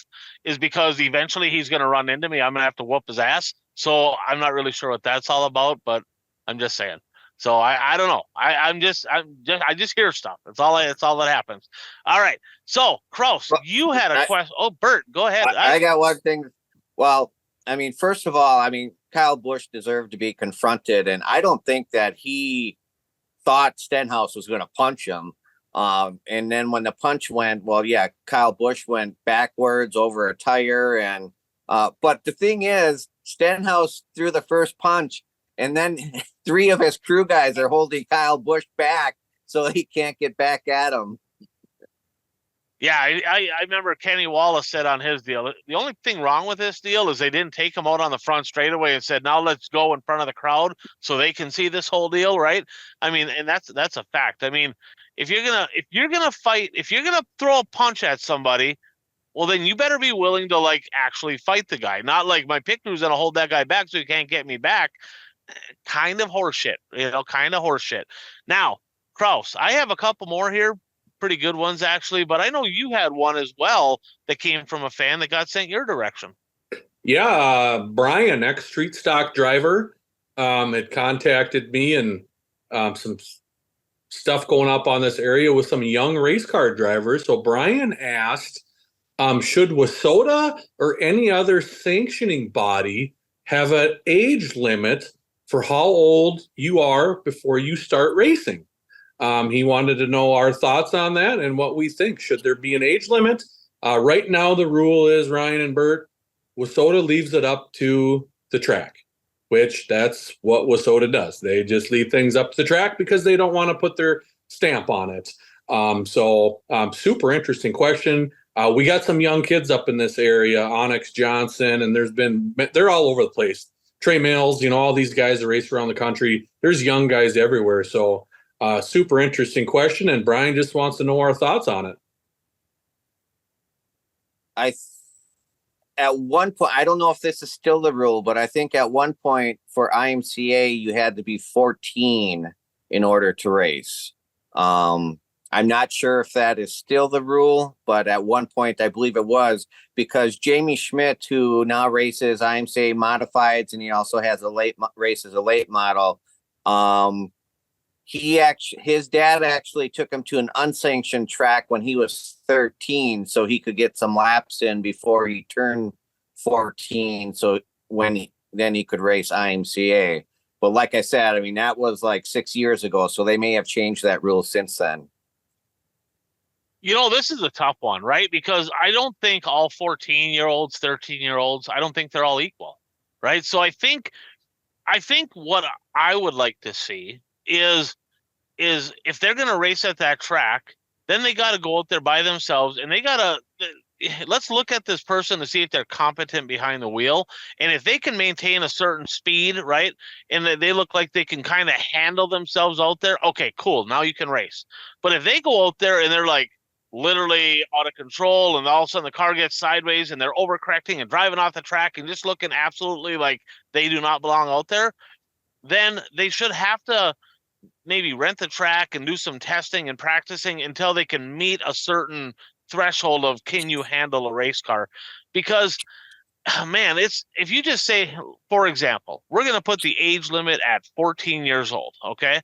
is because eventually he's going to run into me. I'm going to have to whoop his ass. So I'm not really sure what that's all about, but I'm just saying. So I don't know. I just hear stuff. It's all that happens. All right. So Kraus, you had a question. Oh, Bert, go ahead. I got one thing. Well, I mean, first of all, I mean, Kyle Busch deserved to be confronted, and I don't think that he thought Stenhouse was going to punch him. And then when the punch went, well, yeah, Kyle Busch went backwards over a tire. And but the thing is, Stenhouse threw the first punch, and then 3 of his crew guys are holding Kyle Busch back so he can't get back at him. Yeah, I remember Kenny Wallace said on his deal, the only thing wrong with this deal is they didn't take him out on the front straightaway and said, now let's go in front of the crowd so they can see this whole deal, right? I mean, and that's a fact. I mean, if you're gonna throw a punch at somebody, well, then you better be willing to like actually fight the guy, not like my pick crew's gonna hold that guy back so he can't get me back. Kind of horseshit, kind of horseshit. Now, Kraus, I have a couple more here. Pretty good ones actually, but I know you had one as well that came from a fan that got sent your direction. Yeah, Brian, ex street stock driver, had contacted me, and some stuff going up on this area with some young race car drivers. So Brian asked, should WSOTA or any other sanctioning body have an age limit for how old you are before you start racing? He wanted to know our thoughts on that and what we think. Should there be an age limit? Right now, the rule is, Ryan and Bert, WSOTA leaves it up to the track, which that's what WSOTA does. They just leave things up to the track because they don't want to put their stamp on it. Super interesting question. We got some young kids up in this area, Onyx Johnson, and they're all over the place. Trey Mills, all these guys that race around the country. There's young guys everywhere. So, super interesting question, and Brian just wants to know our thoughts on it. At one point, I don't know if this is still the rule, but I think at one point for IMCA, you had to be 14 in order to race. I'm not sure if that is still the rule, but at one point, I believe it was, because Jamie Schmidt, who now races IMCA modifieds, and he also has races a late model, his dad actually took him to an unsanctioned track when he was 13 so he could get some laps in before he turned 14, so then he could race IMCA. But like I said, I mean, that was like 6 years ago, so they may have changed that rule since then. This is a tough one, right? Because I don't think all 14-year-olds, 13-year-olds, I don't think they're all equal, right? So I think what I would like to see is if they're going to race at that track, then they got to go out there by themselves, and let's look at this person to see if they're competent behind the wheel. And if they can maintain a certain speed, right, and they look like they can kind of handle themselves out there, okay, cool, now you can race. But if they go out there and they're like literally out of control, and all of a sudden the car gets sideways and they're overcorrecting and driving off the track and just looking absolutely like they do not belong out there, then they should have to maybe rent the track and do some testing and practicing until they can meet a certain threshold of can you handle a race car. Because man, if you just say, for example, we're going to put the age limit at 14 years old, okay,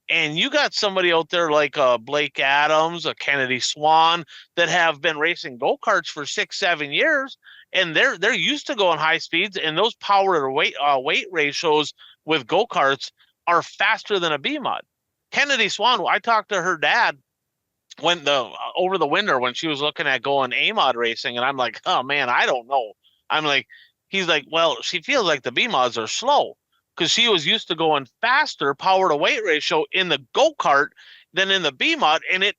and you got somebody out there like Blake Adams, a Kennedy Swan, that have been racing go-karts for 6-7 years, and they're used to going high speeds, and those power to weight ratios with go-karts are faster than a B mod. Kennedy Swan, I talked to her dad over the winter when she was looking at going A mod racing, and I'm like, oh man, I don't know. I'm like, he's like, well, she feels like the B mods are slow because she was used to going faster power to weight ratio in the go-kart than in the B mod, and it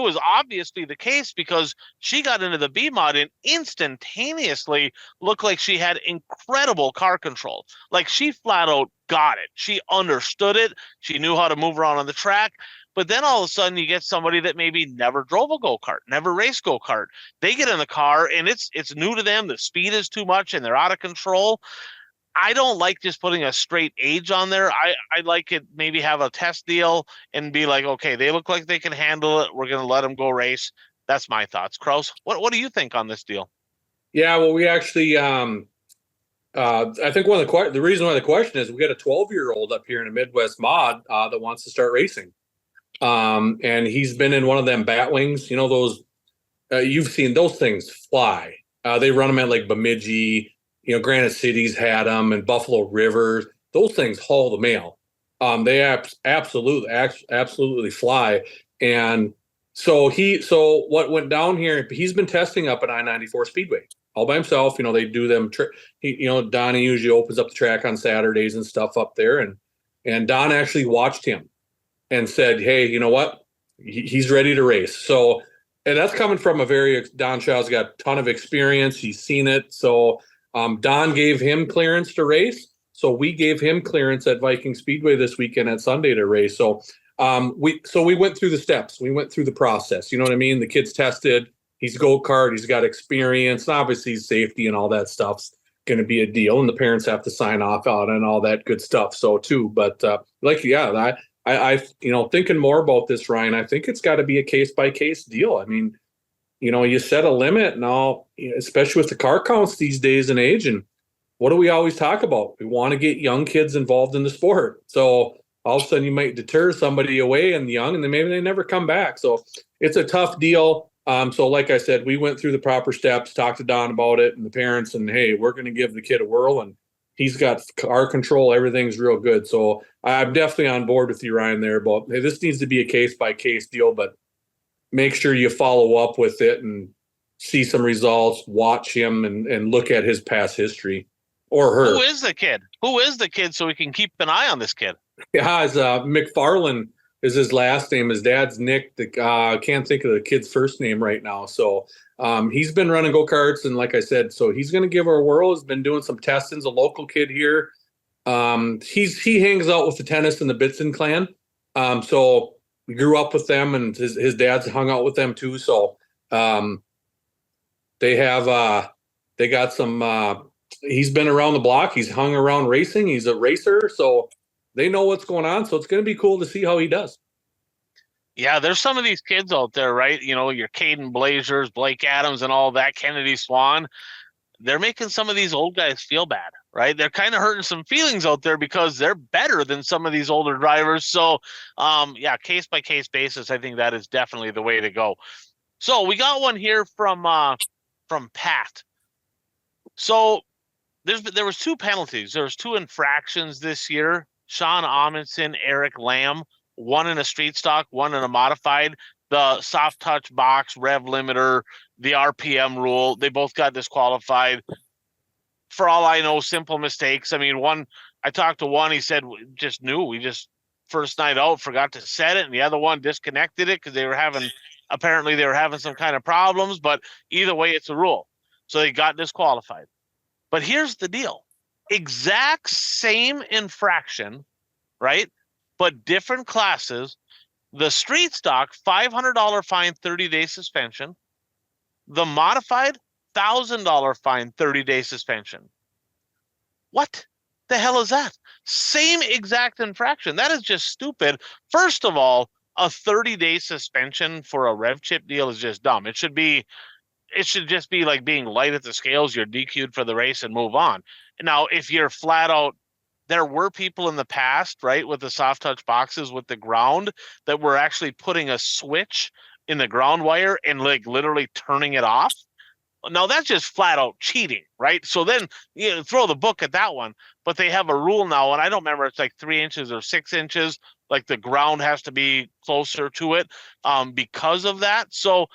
was obviously the case because she got into the B mod and instantaneously looked like she had incredible car control. Like she flat out got it. She understood it. She knew how to move around on the track. But then all of a sudden you get somebody that maybe never drove a go-kart, never raced go-kart. They get in the car and it's new to them. The speed is too much and they're out of control. I don't like just putting a straight age on there. I like it, maybe have a test deal and be like, okay, they look like they can handle it. We're going to let them go race. That's my thoughts. Kraus, what do you think on this deal? Yeah, well, we actually, I think the reason why the question is we got a 12-year-old up here in a Midwest mod that wants to start racing. And he's been in one of them Batwings, those, you've seen those things fly. They run them at like Bemidji, Granite City's had them, and Buffalo River. Those things haul the mail. They absolutely fly. And so what went down here, he's been testing up at I-94 Speedway all by himself. They do them. Donnie usually opens up the track on Saturdays and stuff up there. And Don actually watched him and said, hey, you know what? He's ready to race. So, and that's coming from Don Shaw's got a ton of experience. He's seen it. So Don gave him clearance to race. So we gave him clearance at Viking Speedway this weekend at Sunday to race. So we went through the steps. We went through the process. You know what I mean? The kid's tested. He's go-kart. He's got experience. Obviously, safety and all that stuff's going to be a deal. And the parents have to sign off on it and all that good stuff. So too. But I thinking more about this, Ryan, I think it's got to be a case-by-case deal. I mean, you set a limit and all, especially with the car counts these days and age. And what do we always talk about? We want to get young kids involved in the sport. So all of a sudden you might deter somebody away and young, and then maybe they never come back. So it's a tough deal. So like I said, we went through the proper steps, talked to Don about it and the parents, and hey, we're going to give the kid a whirl, and he's got car control. Everything's real good. So I'm definitely on board with you, Ryan, there. But hey, this needs to be a case-by-case deal, but make sure you follow up with it and see some results, watch him and look at his past history or her. Who is the kid? So we can keep an eye on this kid? Yeah, it's McFarland is his last name. His dad's Nick. I can't think of the kid's first name right now. So he's been running go-karts, and like I said, so he's going to give her a whirl. He's been doing some testings, a local kid here. He hangs out with the Tennis and the Bitson clan. So we grew up with them, and his dad's hung out with them too. So they got some, he's been around the block. He's hung around racing. He's a racer. So they know what's going on. So it's going to be cool to see how he does. Yeah, there's some of these kids out there, right? Your Caden Blazers, Blake Adams and all that, Kennedy Swan. They're making some of these old guys feel bad, right? They're kind of hurting some feelings out there because they're better than some of these older drivers. So, case by case basis, I think that is definitely the way to go. So we got one here from Pat. So there was 2 penalties. There was 2 infractions this year. Sean Amundsen, Eric Lamb, one in a street stock, one in a modified. The soft touch box, rev limiter, the RPM rule, they both got disqualified. For all I know, simple mistakes. I mean, I talked to one, he said, we just first night out, forgot to set it. And the other one disconnected it because apparently they were having some kind of problems, but either way, it's a rule. So they got disqualified. But here's the deal. Exact same infraction, right? But different classes. The street stock, $500 fine, 30-day suspension. The modified, $1,000 fine, 30-day suspension. What the hell is that? Same exact infraction. That is just stupid. First of all, a 30-day suspension for a rev chip deal is just dumb. It should just be like being light at the scales. You're DQ'd for the race and move on. Now, if you're flat out, there were people in the past, right, with the soft touch boxes with the ground that were actually putting a switch in the ground wire and like literally turning it off. Now that's just flat out cheating, right? So then you throw the book at that one. But they have a rule now, and I don't remember, it's like 3 inches or 6 inches. Like the ground has to be closer to it because of that. So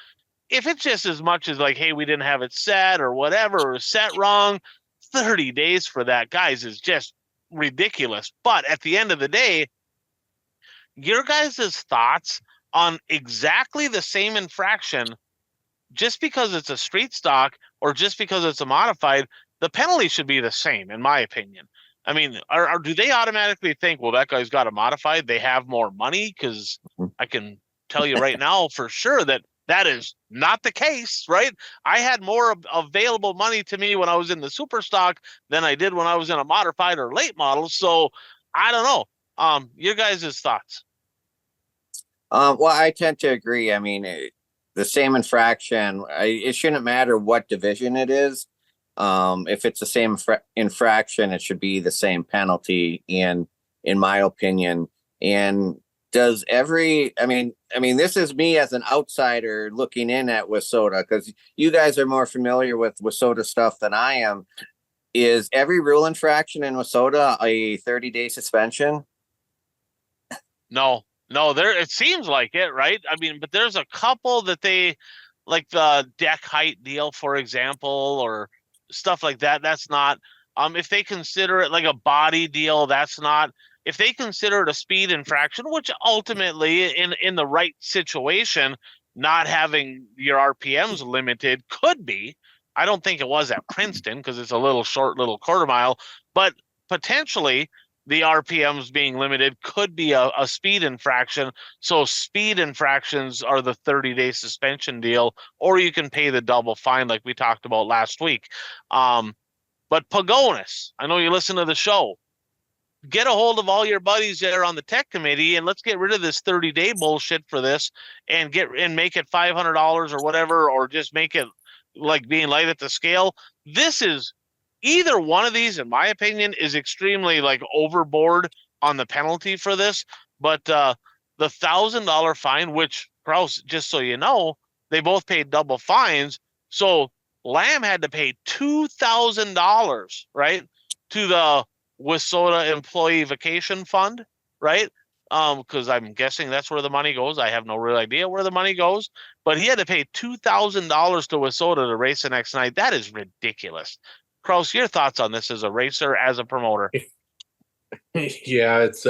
if it's just as much as like, hey, we didn't have it set or whatever, or set wrong, 30 days for that, guys, is just ridiculous. But at the end of the day, your guys' thoughts on exactly the same infraction, just because it's a street stock or just because it's a modified, the penalty should be the same, in my opinion. I mean, do they automatically think, well, that guy's got a modified, they have more money? Because I can tell you right now for sure that that is not the case, right? I had more available money to me when I was in the super stock than I did when I was in a modified or late model. So I don't know. Your guys' thoughts? Well, I tend to agree. I mean, the same infraction, it shouldn't matter what division it is. If it's the same infraction, it should be the same penalty, in my opinion. And does I mean, this is me as an outsider looking in at WISSOTA, because you guys are more familiar with WISSOTA stuff than I am. Is every rule infraction in WISSOTA a 30-day suspension? No, it seems like it, right? I mean, but there's a couple that they, like the deck height deal, for example, or stuff like that. That's not, if they consider it like a body deal, that's not. If they consider it a speed infraction, which ultimately in the right situation, not having your RPMs limited could be. I don't think it was at Princeton because it's a little short, little quarter mile, but potentially the RPMs being limited could be a speed infraction. So speed infractions are the 30-day suspension deal, or you can pay the double fine like we talked about last week. But Pagonis, I know you listen to the show. Get a hold of all your buddies that are on the tech committee, and let's get rid of this 30-day bullshit for this, and make it $500 or whatever, or just make it like being light at the scale. This is either one of these, in my opinion, is extremely like overboard on the penalty for this. But the $1,000 fine, which Kraus, just so you know, they both paid double fines. So Lamb had to pay $2,000, right, to the WISSOTA Employee Vacation Fund, right? Because I'm guessing that's where the money goes. I have no real idea where the money goes, but he had to pay $2,000 to WISSOTA to race the next night. That is ridiculous. Kraus, your thoughts on this as a racer, as a promoter? Yeah, it's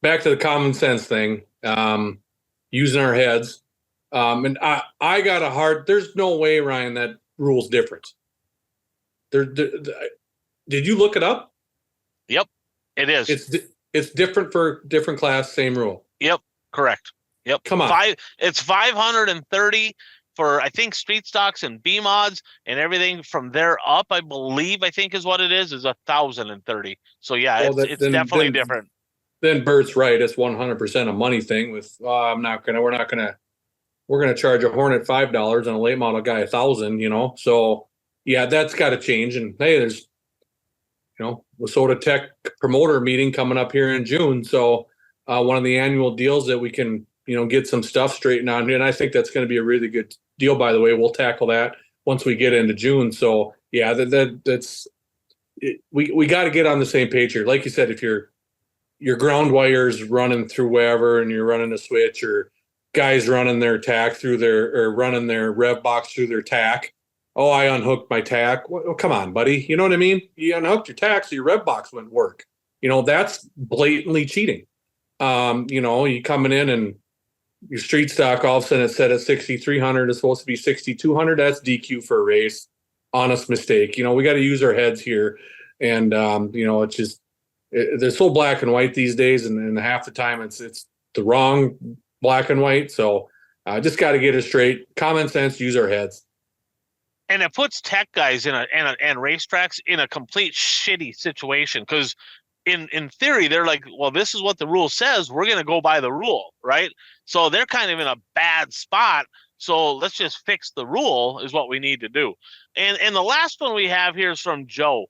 back to the common sense thing, using our heads. And I got a hard. There's no way, Ryan, that rule's different. Did you look it up? Yep, it is. It's different for different class, same rule. Yep, correct. Yep. Come on. It's 530 for, I think, street stocks and B mods, and everything from there up, I think is what it is 1,030. So yeah, it's definitely different. Then Bert's right. It's 100% a money thing. We're gonna charge a Hornet $5 and a late model guy $1,000. So yeah, that's got to change. And hey, there's WISSOTA Tech promoter meeting coming up here in June. So one of the annual deals that we can get some stuff straightened out, and I think that's going to be a really good deal. By the way, we'll tackle that once we get into June. So yeah, that's it. We got to get on the same page here. Like you said, if your ground wires running through wherever and you're running a switch, or guys running their tack or running their rev box through their tack. Oh, I unhooked my tack. Well, come on, buddy. You know what I mean? You unhooked your tack, so your rev box wouldn't work. That's blatantly cheating. You coming in and your street stock, all of a sudden it's set at 6,300. It's supposed to be 6,200. That's DQ for a race. Honest mistake. We got to use our heads here. And, it's just, they're so black and white these days. And half the time it's the wrong black and white. So just got to get it straight. Common sense, use our heads. And it puts tech guys and racetracks in a complete shitty situation, because in theory they're like, well, this is what the rule says. We're going to go by the rule, right? So they're kind of in a bad spot. So let's just fix the rule is what we need to do. And the last one we have here is from Joe.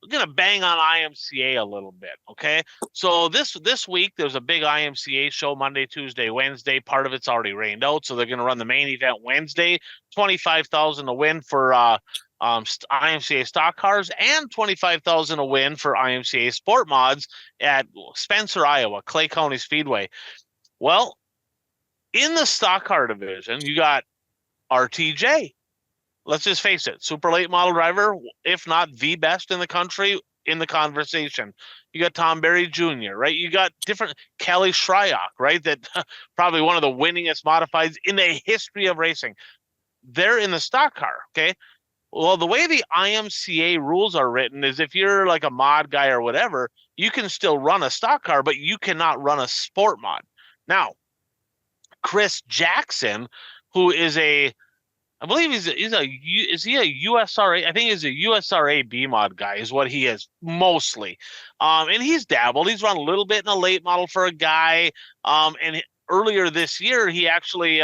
gonna bang on IMCA a little bit, okay? So this week there's a big IMCA show Monday, Tuesday, Wednesday. Part of it's already rained out, so they're gonna run the main event Wednesday. 25,000 to win for IMCA stock cars, and 25,000 to win for IMCA sport mods at Spencer, Iowa, Clay County Speedway. Well, in the stock car division, you got RTJ. Let's just face it, super late model driver, if not the best in the country in the conversation. You got Tom Berry Jr., right? You got different Kelly Shryock, right? That probably one of the winningest modifieds in the history of racing. They're in the stock car, okay? Well, the way the IMCA rules are written is if you're like a mod guy or whatever, you can still run a stock car, but you cannot run a sport mod. Now, Chris Jackson, who is I believe is he a USRA? I think he's a USRA B mod guy is what he is mostly. And he's dabbled. He's run a little bit in a late model for a guy. And earlier this year, he actually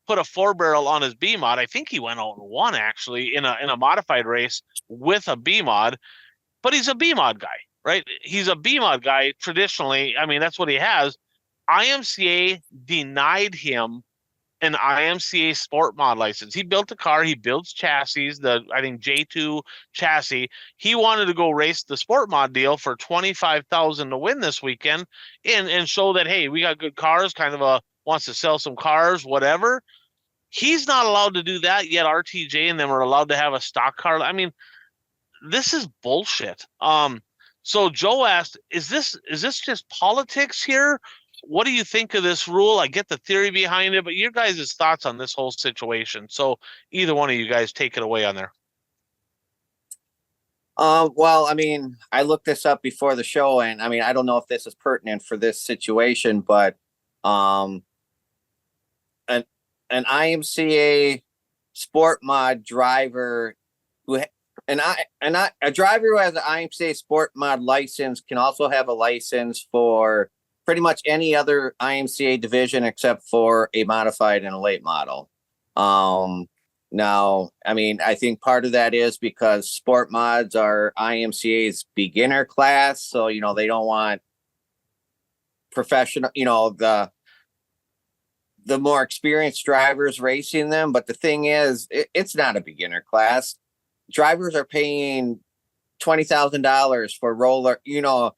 put a 4-barrel on his B mod. I think he went out and won actually in a modified race with a B mod. But he's a B mod guy, right? He's a B mod guy traditionally. I mean, that's what he has. IMCA denied him an IMCA sport mod license. He built a car. He builds chassis, I think J2 chassis. He wanted to go race the sport mod deal for 25,000 to win this weekend and show that, hey, we got good cars, kind of wants to sell some cars, whatever. He's not allowed to do that yet. RTJ and them are allowed to have a stock car. I mean, this is bullshit. So Joe asked, is this just politics here? What do you think of this rule? I get the theory behind it, but your guys' thoughts on this whole situation. So either one of you guys take it away on there. Well, I mean, I looked this up before the show, and I mean, I don't know if this is pertinent for this situation, but an IMCA sport mod driver a driver who has an IMCA sport mod license can also have a license for pretty much any other IMCA division except for a modified and a late model. Now, I mean, I think part of that is because sport mods are IMCA's beginner class. So, they don't want professional, the more experienced drivers racing them. But the thing is, it's not a beginner class. Drivers are paying $20,000 for roller, $20,000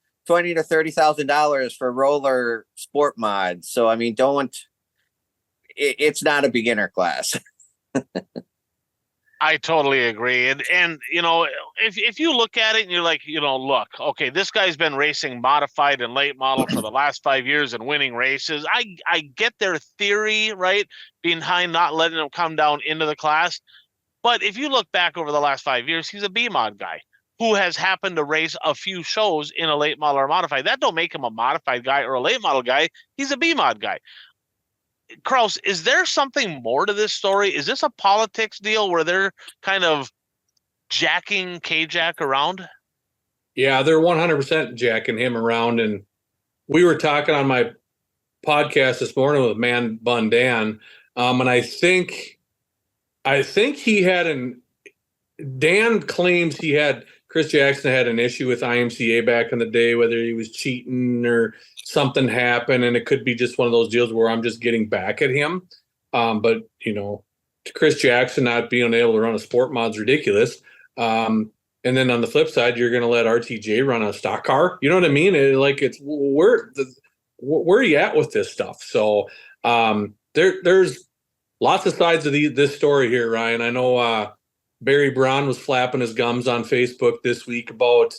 to $30,000 for roller sport mods. So, I mean, it's not a beginner class. I totally agree. And if you look at it and you're like, look, okay, this guy's been racing modified and late model for the last 5 years and winning races. I get their theory, right, behind not letting him come down into the class. But if you look back over the last 5 years, he's a B mod guy who has happened to race a few shows in a late model or modified. That don't make him a modified guy or a late model guy. He's a B mod guy. Kraus, is there something more to this story? Is this a politics deal where they're kind of jacking K-Jack around? Yeah, they're 100% jacking him around. And we were talking on my podcast this morning with Man Bun Dan. And I think he had Dan claims Chris Jackson had an issue with IMCA back in the day, whether he was cheating or something happened. And it could be just one of those deals where I'm just getting back at him. But, Chris Jackson not being able to run a sport mod's ridiculous. And then on the flip side, you're going to let RTJ run a stock car. You know what I mean? Where are you at with this stuff? So there's lots of sides of this story here, Ryan. I know Barry Braun was flapping his gums on Facebook this week about,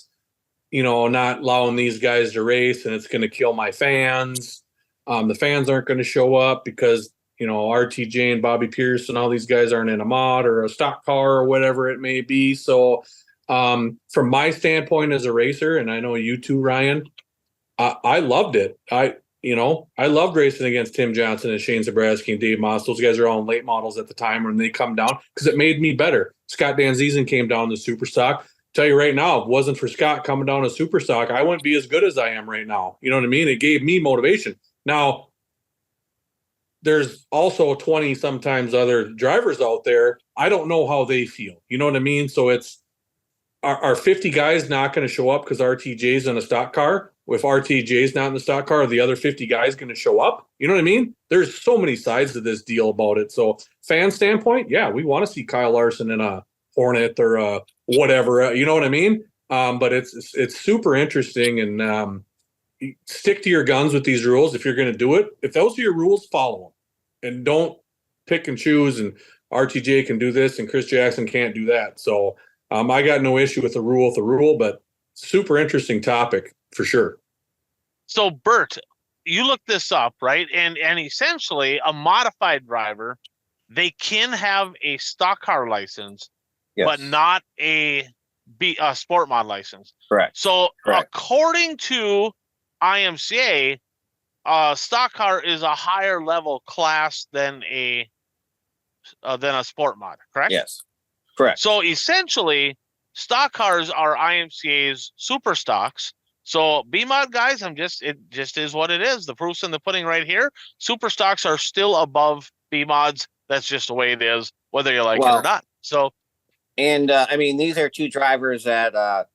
not allowing these guys to race and it's going to kill my fans. The fans aren't going to show up because, RTJ and Bobby Pierce and all these guys aren't in a mod or a stock car or whatever it may be. So from my standpoint as a racer, and I know you too, Ryan, I loved it. I loved racing against Tim Johnson and Shane Zabrowski and Dave Moss. Those guys are all in late models at the time when they come down because it made me better. Scott Van Ziesen came down to super stock. Tell you right now, if it wasn't for Scott coming down to super stock, I wouldn't be as good as I am right now. You know what I mean? It gave me motivation. Now, there's also 20 sometimes other drivers out there. I don't know how they feel. You know what I mean? So are 50 guys not going to show up because RTJ's in a stock car? If RTJ's not in the stock car, are the other 50 guys going to show up? You know what I mean? There's so many sides to this deal about it. So fan standpoint, yeah, we want to see Kyle Larson in a Hornet or a whatever, you know what I mean? But it's super interesting, and stick to your guns with these rules. If you're going to do it, if those are your rules, follow them, and don't pick and choose. And RTJ can do this, and Chris Jackson can't do that. So I got no issue with the rule, but super interesting topic for sure. So Bert, you look this up, right? And essentially, a modified driver, they can have a stock car license, Yes. but not a sport mod license. Correct. So Correct. according to IMCA, stock car is a higher level class than a sport mod, correct? Yes. Correct. So essentially, stock cars are IMCA's super stocks. So B-mod guys, it just is what it is. The proof's in the pudding right here. Super stocks are still above B-mods. That's just the way it is, whether you like it or not. So, and I mean, these are two drivers that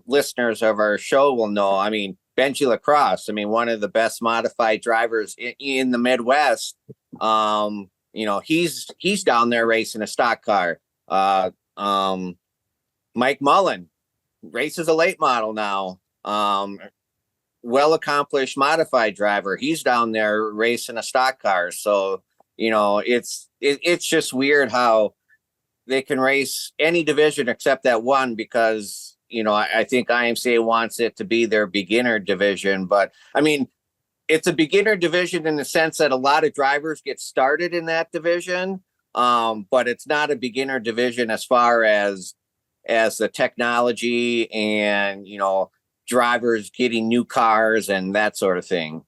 listeners of our show will know. I mean, Benji Lacrosse, I mean, one of the best modified drivers in the Midwest. You know, he's down there racing a stock car. Mike Mullen races a late model now. Well-accomplished modified driver. He's down there racing a stock car. So, you know, it's just weird how they can race any division except that one, because, you know, I think IMCA wants it to be their beginner division. But I mean, it's a beginner division in the sense that a lot of drivers get started in that division. But it's not a beginner division as far as the technology and, you know, drivers getting new cars and that sort of thing.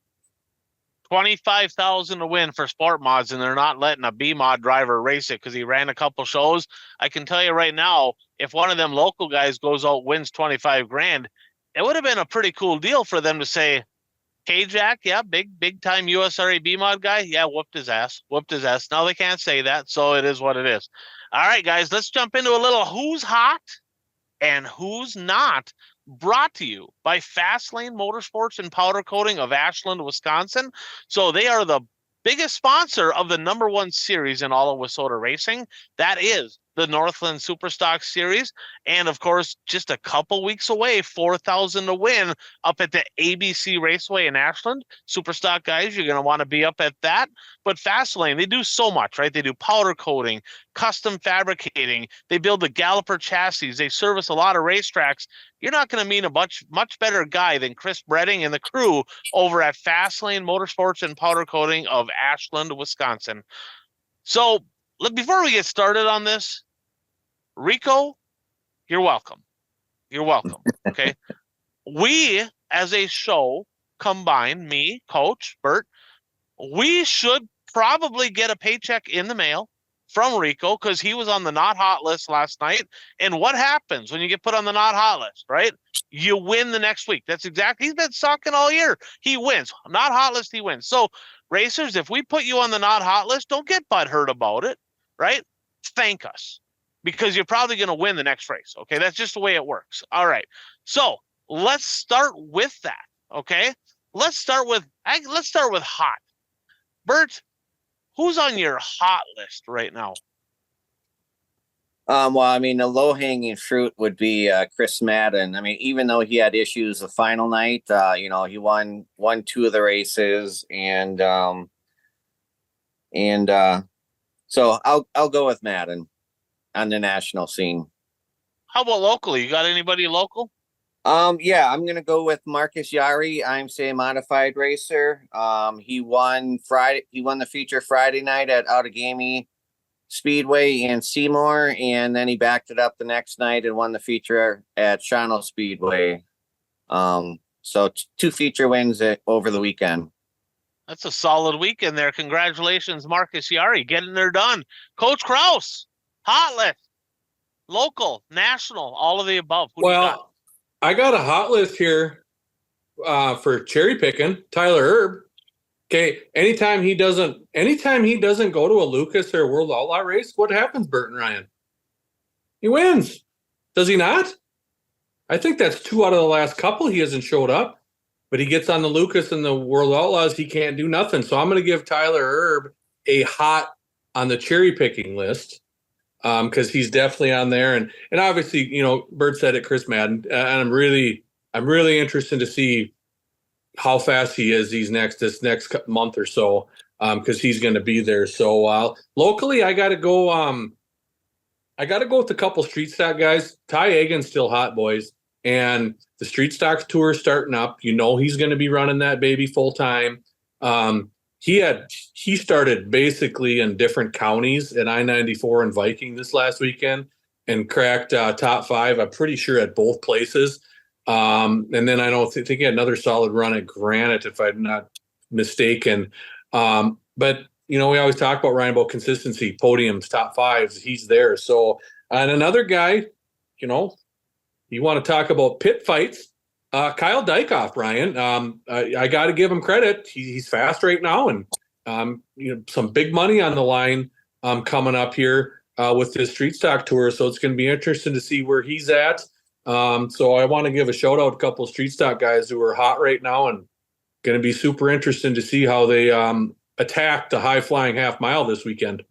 25,000 to win for sport mods, and they're not letting a B mod driver race it because he ran a couple shows. I can tell you right now, if one of them local guys goes out, wins 25 grand, it would have been a pretty cool deal for them to say, "Hey Jack, yeah, big time USRA B mod guy, yeah, whooped his ass. Now they can't say that, so it is what it is. All right, guys, let's jump into a little who's hot and who's not. Brought to you by Fastlane Motorsports and Powder Coating of Ashland, Wisconsin. So they are the biggest sponsor of the #1 series in all of Wissota racing. That is the Northland Superstock Series. And of course, just a couple weeks away, 4,000 to win up at the ABC Raceway in Ashland. Superstock guys, you're going to want to be up at that. But Fastlane, they do so much, right? They do powder coating, custom fabricating. They build the Galloper chassis. They service a lot of racetracks. You're not going to meet a much better guy than Chris Bredding and the crew over at Fastlane Motorsports and Powder Coating of Ashland, Wisconsin. So before we get started on this, Rico, you're welcome. You're welcome. Okay. We, as a show, combined, me, Coach, Bert, we should probably get a paycheck in the mail from Rico because he was on the not hot list last night. And what happens when you get put on the not hot list, right? You win the next week. That's exactly, he's been sucking all year. He wins. Not hot list, he wins. So, racers, if we put you on the not hot list, don't get butthurt about it, right? Thank us, because you're probably going to win the next race. Okay, that's just the way it works. All right, so let's start with that. Okay, let's start with hot. Bert, who's on your hot list right now? Well, I mean, the low-hanging fruit would be Chris Madden. I mean, even though he had issues the final night, you know, he won 2 of the races, and so I'll go with Madden on the national scene. How about locally? You got anybody local? Yeah, I'm gonna go with Marcus Yari, IMCA modified racer. He won the feature Friday night at Outagamie Speedway in Seymour, and then he backed it up the next night and won the feature at Shawano Speedway. So 2 feature wins over the weekend. That's a solid weekend there. Congratulations, Marcus Yari, getting there done. Coach Kraus, hot list, local, national, all of the above. Who do you got? I got a hot list here for cherry picking. Tyler Erb. Okay, anytime he doesn't go to a Lucas or a World Outlaw race, what happens, Bert and Ryan? He wins. Does he not? I think that's 2 out of the last couple he hasn't showed up. But he gets on the Lucas and the World Outlaws, he can't do nothing. So I'm going to give Tyler Erb a hot on the cherry picking list because he's definitely on there. And obviously, you know, Bert said it, Chris Madden, and I'm really interested to see how fast he is this next month or so because he's going to be there. So locally, I got to go. I got to go with a couple street stock guys. Ty Egan's still hot, boys. And the street stocks tour is starting up. You know he's going to be running that baby full time. He started basically in different counties at I-94 and Viking this last weekend and cracked top 5. I'm pretty sure at both places. And then I don't think he had another solid run at Granite, if I'm not mistaken. But you know we always talk about Ryan about consistency, podiums, top 5s. He's there. So and another guy, you know. You want to talk about pit fights? Kyle Dykoff, Brian. I got to give him credit. He's fast right now, and you know some big money on the line coming up here with this street stock tour. So it's going to be interesting to see where he's at. So I want to give a shout out to a couple of street stock guys who are hot right now, and going to be super interesting to see how they attack the high flying half mile this weekend.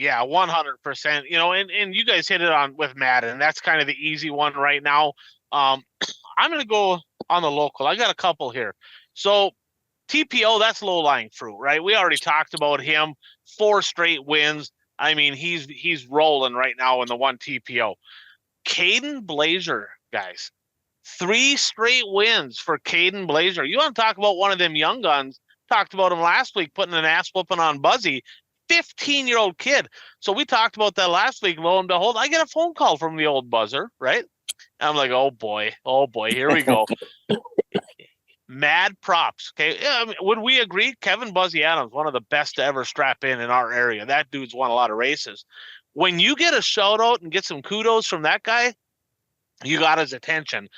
Yeah, 100%. You know, and you guys hit it on with Madden. That's kind of the easy one right now. I'm going to go on the local. I got a couple here. So TPO, that's low-lying fruit, right? We already talked about him. 4 straight wins. I mean, he's rolling right now in the one TPO. Caden Blazer, guys. 3 straight wins for Caden Blazer. You want to talk about one of them young guns? Talked about him last week, putting an ass whooping on Buzzy. 15-year-old kid. So we talked about that last week. Lo and behold, I get a phone call from the old buzzer, right? And I'm like, oh boy, here we go. Mad props. Okay. Yeah, I mean, would we agree? Kevin Buzzy Adams, one of the best to ever strap in our area. That dude's won a lot of races. When you get a shout out and get some kudos from that guy, you got his attention.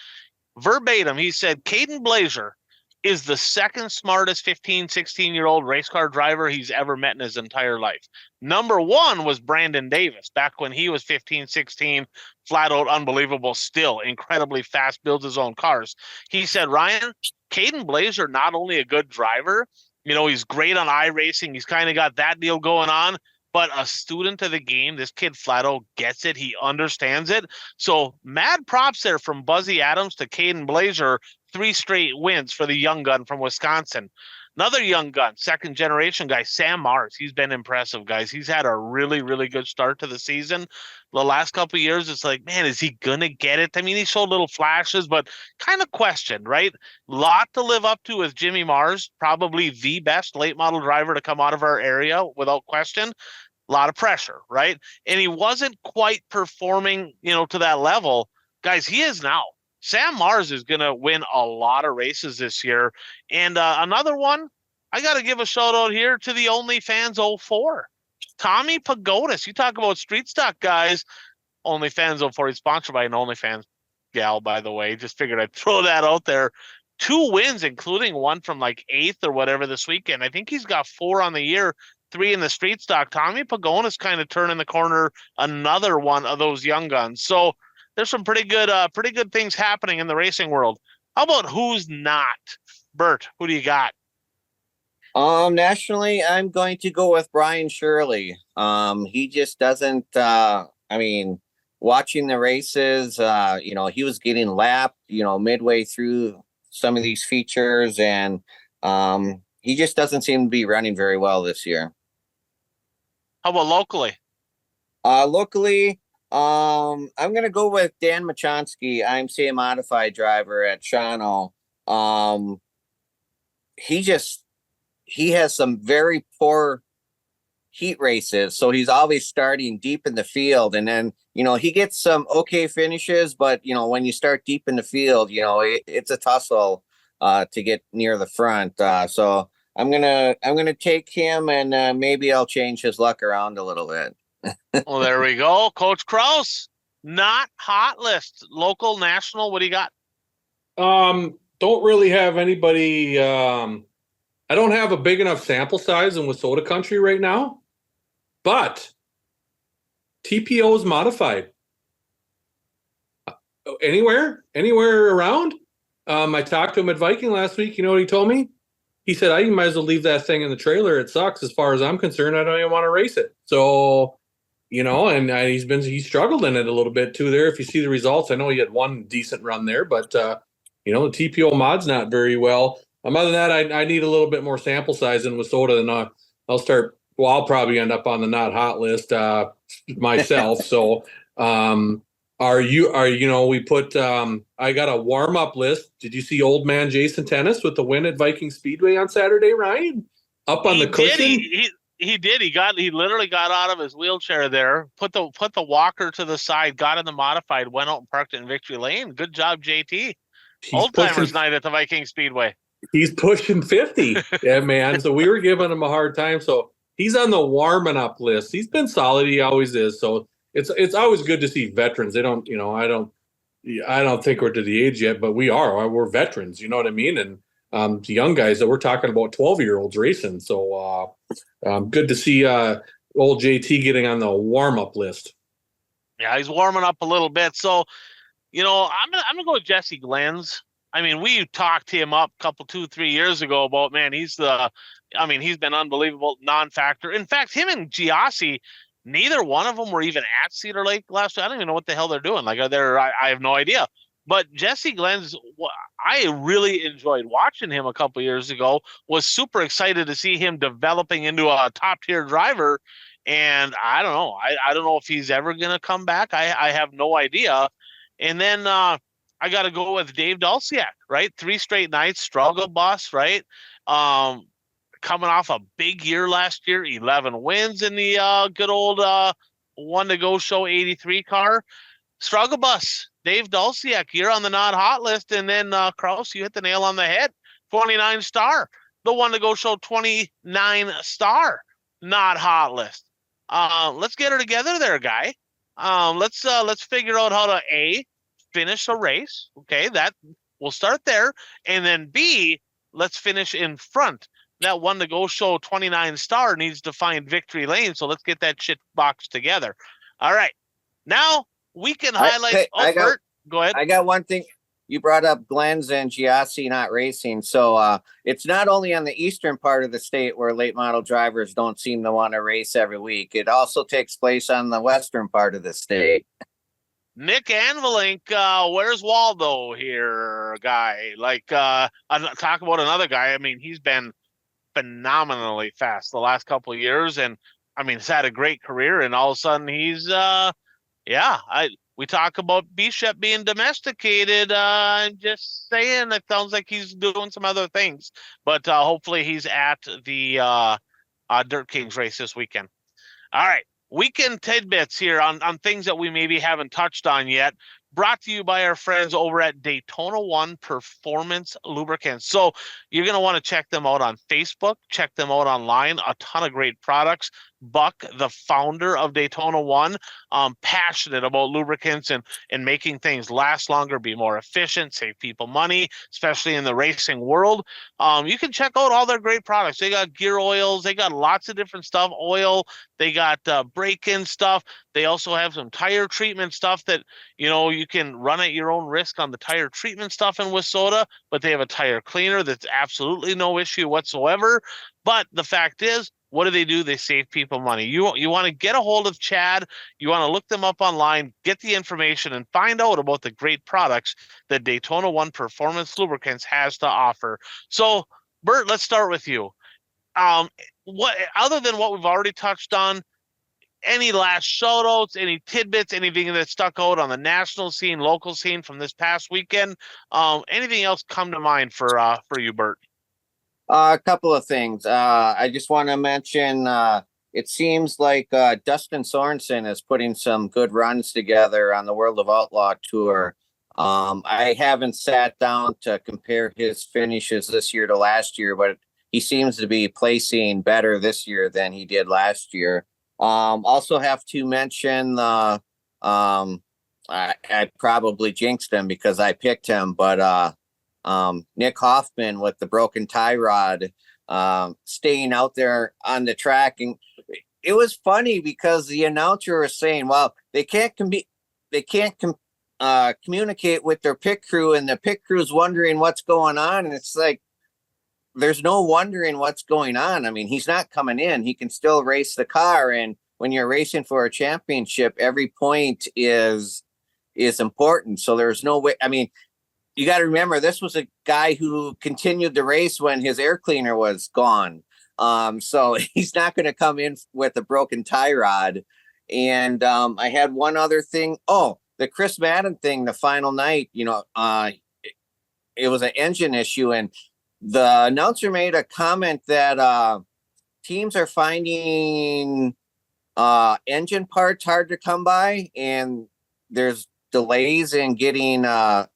Verbatim, he said, Caden Blazer is the second smartest 15, 16-year-old race car driver he's ever met in his entire life. Number 1 was Brandon Davis back when he was 15, 16, flat out unbelievable, still incredibly fast, builds his own cars. He said, Ryan, Caden Blazer, not only a good driver, you know, he's great on iRacing. He's kind of got that deal going on, but a student of the game. This kid flat out gets it. He understands it. So mad props there from Buzzy Adams to Caden Blazer. 3 straight wins for the young gun from Wisconsin. Another young gun, second generation guy, Sam Mars. He's been impressive, guys. He's had a really, really good start to the season. The last couple of years, it's like, man, is he going to get it? I mean, he showed little flashes, but kind of questioned, right? Lot to live up to with Jimmy Mars, probably the best late model driver to come out of our area without question. A lot of pressure, right? And he wasn't quite performing, you know, to that level. Guys, he is now. Sam Mars is going to win a lot of races this year. And another one, I got to give a shout out here to the OnlyFans 04. Tommy Pagodas. You talk about street stock guys. OnlyFans 04. He's sponsored by an OnlyFans gal, by the way. Just figured I'd throw that out there. 2 wins, including one from like 8th or whatever this weekend. I think he's got 4 on the year, 3 in the street stock. Tommy Pagodas kind of turning the corner, another one of those young guns. So there's some pretty good things happening in the racing world. How about who's not? Bert, who do you got? Nationally, I'm going to go with Brian Shirley. He just doesn't, I mean, watching the races, you know, he was getting lapped, you know, midway through some of these features, and he just doesn't seem to be running very well this year. How about locally? Locally, I'm going to go with Dan Machonsky, IMCA modified driver at Shawano. He has some very poor heat races, so he's always starting deep in the field, and then, you know, he gets some okay finishes, but, you know, when you start deep in the field, you know, it's a tussle to get near the front. So I'm gonna take him, and maybe I'll change his luck around a little bit. Well, there we go. Coach Kraus, not hot list. Local, national, what do you got? Don't really have anybody. I don't have a big enough sample size in Wissota country right now, but TPO is modified. anywhere around. I talked to him at Viking last week. You know what he told me? He said, I might as well leave that thing in the trailer. It sucks. As far as I'm concerned, I don't even want to race it. So, and he's struggled in it a little bit too there. If you see the results, I know he had one decent run there, but the TPO mod's not very well. Other than that, I need a little bit more sample size in Wissota, and I'll probably end up on the not hot list myself. So, we put, I got a warm up list. Did you see old man Jason Tennis with the win at Viking Speedway on Saturday, Ryan? Up on the cushion? He did. He literally got out of his wheelchair there, put the walker to the side, got in the modified, went out and parked it in Victory Lane. Good job, JT. Old timers night at the Viking Speedway. He's pushing 50. Yeah, man. So we were giving him a hard time. So he's on the warming up list. He's been solid. He always is. So it's always good to see veterans. They don't, I don't think we're to the age yet, but we're veterans, you know what I mean? And the young guys that we're talking about 12-year-olds racing. So good to see old JT getting on the warm-up list. Yeah, he's warming up a little bit. So, I'm gonna go with Jesse Glenz. I mean, we talked him up 2-3 years ago about, man, he's been unbelievable non-factor. In fact, him and G.O.A.T, neither one of them were even at Cedar Lake last week. I don't even know what the hell they're doing. Like, I have no idea. But Jesse Glenz, I really enjoyed watching him a couple years ago, was super excited to see him developing into a top-tier driver. And I don't know. I don't know if he's ever going to come back. I have no idea. And then I got to go with Dave Dalsiak, right? 3 straight nights, struggle bus, right? Coming off a big year last year, 11 wins in the good old One to Go Show 83 car. Struggle bus, Dave Dalsiak, you're on the not hot list. And then Kraus, you hit the nail on the head. 29 star. The One to Go Show 29 star not hot list. Let's get her together there, guy. Let's figure out how to finish a race. Okay, that we'll start there. And then B, let's finish in front. That One to Go Show 29 star needs to find victory lane. So let's get that shit boxed together. All right. Now we can highlight. Bert, go ahead. I got one thing. You brought up Glenz and G.O.A.T not racing. So it's not only on the eastern part of the state where late model drivers don't seem to want to race every week. It also takes place on the western part of the state. Nick Anvilink, where's Waldo here, guy? Like, talk about another guy. I mean, he's been phenomenally fast the last couple of years, and I mean, he's had a great career, and all of a sudden he's we talk about Bishop being domesticated. I'm just saying, it sounds like he's doing some other things, but hopefully he's at the Dirt Kings race this weekend. All right, weekend tidbits here on things that we maybe haven't touched on yet. Brought to you by our friends over at Daytona One Performance Lubricants. So you're going to want to check them out on Facebook, check them out online. A ton of great products. Buck, the founder of Daytona One, passionate about lubricants and making things last longer, be more efficient, save people money, especially in the racing world. You can check out all their great products. They got gear oils. They got lots of different stuff, oil. They got break-in stuff. They also have some tire treatment stuff that, you can run at your own risk on the tire treatment stuff in Wissota, but they have a tire cleaner that's absolutely no issue whatsoever. But the fact is, what do? They save people money. You want to get a hold of Chad. You want to look them up online, get the information, and find out about the great products that Daytona One Performance Lubricants has to offer. So, Bert, let's start with you. What other than what we've already touched on, any last shout outs, any tidbits, anything that stuck out on the national scene, local scene from this past weekend? Anything else come to mind for you, Bert? A couple of things. I just want to mention, it seems like Dustin Sorensen is putting some good runs together on the World of Outlaw Tour. I haven't sat down to compare his finishes this year to last year, but he seems to be placing better this year than he did last year. Also have to mention, I probably jinxed him because I picked him, but Nick Hoffman with the broken tie rod, staying out there on the track. And it was funny because the announcer was saying, well, they can't communicate with their pit crew, and the pit crew's wondering what's going on. And it's like, there's no wondering what's going on. I mean, he's not coming in. He can still race the car. And when you're racing for a championship, every point is important. So there's no way. I mean, you got to remember, this was a guy who continued the race when his air cleaner was gone. So he's not going to come in with a broken tie rod. And I had one other thing. Oh, the Chris Madden thing, the final night, it was an engine issue. And the announcer made a comment that teams are finding engine parts hard to come by, and there's delays in getting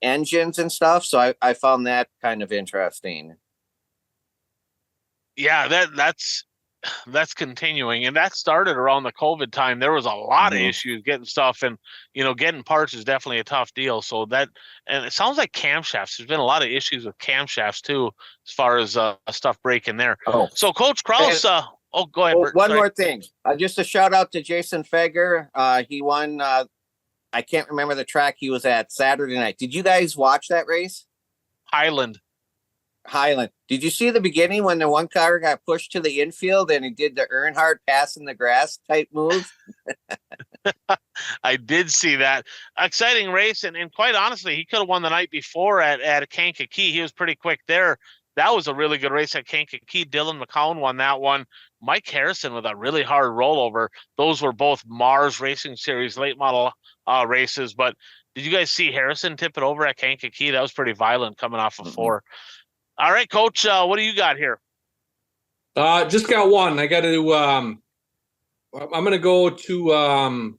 engines and stuff. So I found that kind of interesting. Yeah, that's continuing, and that started around the COVID time. There was a lot of issues getting stuff, and getting parts is definitely a tough deal. So and it sounds like camshafts. There's been a lot of issues with camshafts too, as far as stuff breaking there. Oh. So Coach Kraus, go ahead. Bert, one more thing, just a shout out to Jason Feger. He won. I can't remember the track he was at Saturday night. Did you guys watch that race? Highland. Did you see the beginning when the one car got pushed to the infield and he did the Earnhardt pass in the grass type move? I did see that. Exciting race, and quite honestly, he could have won the night before at Kankakee. He was pretty quick there. That was a really good race at Kankakee. Dylan McCown won that one. Mike Harrison with a really hard rollover. Those were both Mars Racing Series late model races. But did you guys see Harrison tip it over at Kankakee? That was pretty violent coming off of 4. All right, Coach, what do you got here? Just got one. I got to. I'm going to go to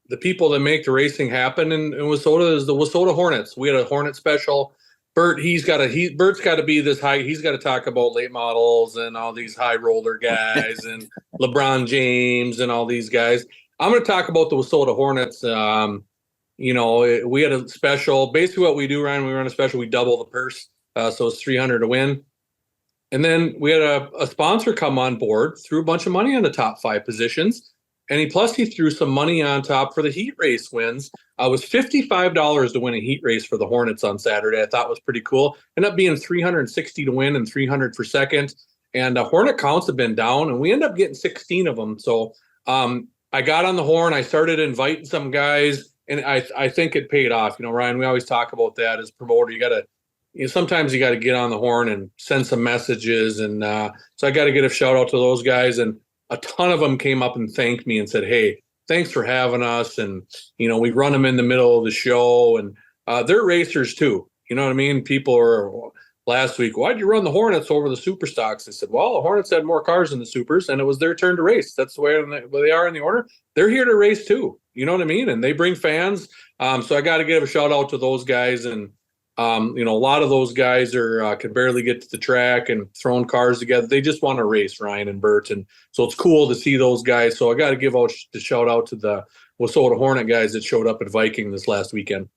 the people that make the racing happen in Wissota is the Wissota Hornets. We had a Hornet special. Bert's got to be this high. He's got to talk about late models and all these high roller guys and LeBron James and all these guys. I'm going to talk about the Wissota Hornets. We had a special. Basically, what we do, Ryan, we run a special. We double the purse. So it's $300 to win. And then we had a sponsor come on board, threw a bunch of money on the top 5 positions. And he threw some money on top for the heat race wins. It was $55 to win a heat race for the Hornets on Saturday. I thought was pretty cool. Ended up being $360 to win and $300 for second. And Hornet counts have been down, and we ended up getting 16 of them. So I got on the horn. I started inviting some guys, and I think it paid off. Ryan, we always talk about that as a promoter. You got to, sometimes you got to get on the horn and send some messages. And so I got to give a shout out to those guys. And a ton of them came up and thanked me and said, hey, thanks for having us. And, we run them in the middle of the show, and they're racers too. You know what I mean? People are last week, why'd you run the Hornets over the Super Stocks? I said, well, the Hornets had more cars than the Supers, and it was their turn to race. That's the way they are in the order. They're here to race too. You know what I mean? And they bring fans. So I got to give a shout out to those guys. And, a lot of those guys can barely get to the track and throwing cars together. They just want to race, Ryan and Bert. And so it's cool to see those guys. So I got to give out the shout out to the Wissota Hornet guys that showed up at Viking this last weekend.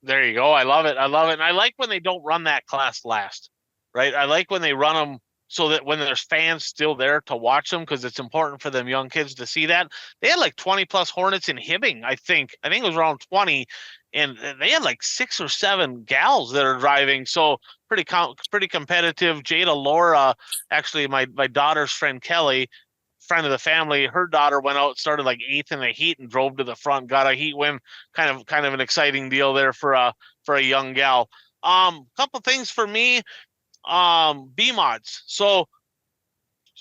There you go. I love it. And I like when they don't run that class last, right? I like when they run them so that when there's fans still there to watch them, because it's important for them young kids to see that. They had like 20 plus Hornets in Hibbing, I think. I think it was around 20. And they had like 6 or 7 gals that are driving. So pretty competitive. Jada Laura, actually my daughter's friend Kelly, friend of the family, her daughter went out, started like 8th in the heat and drove to the front, got a heat win. Kind of an exciting deal there for a young gal. Couple things for me, B mods. So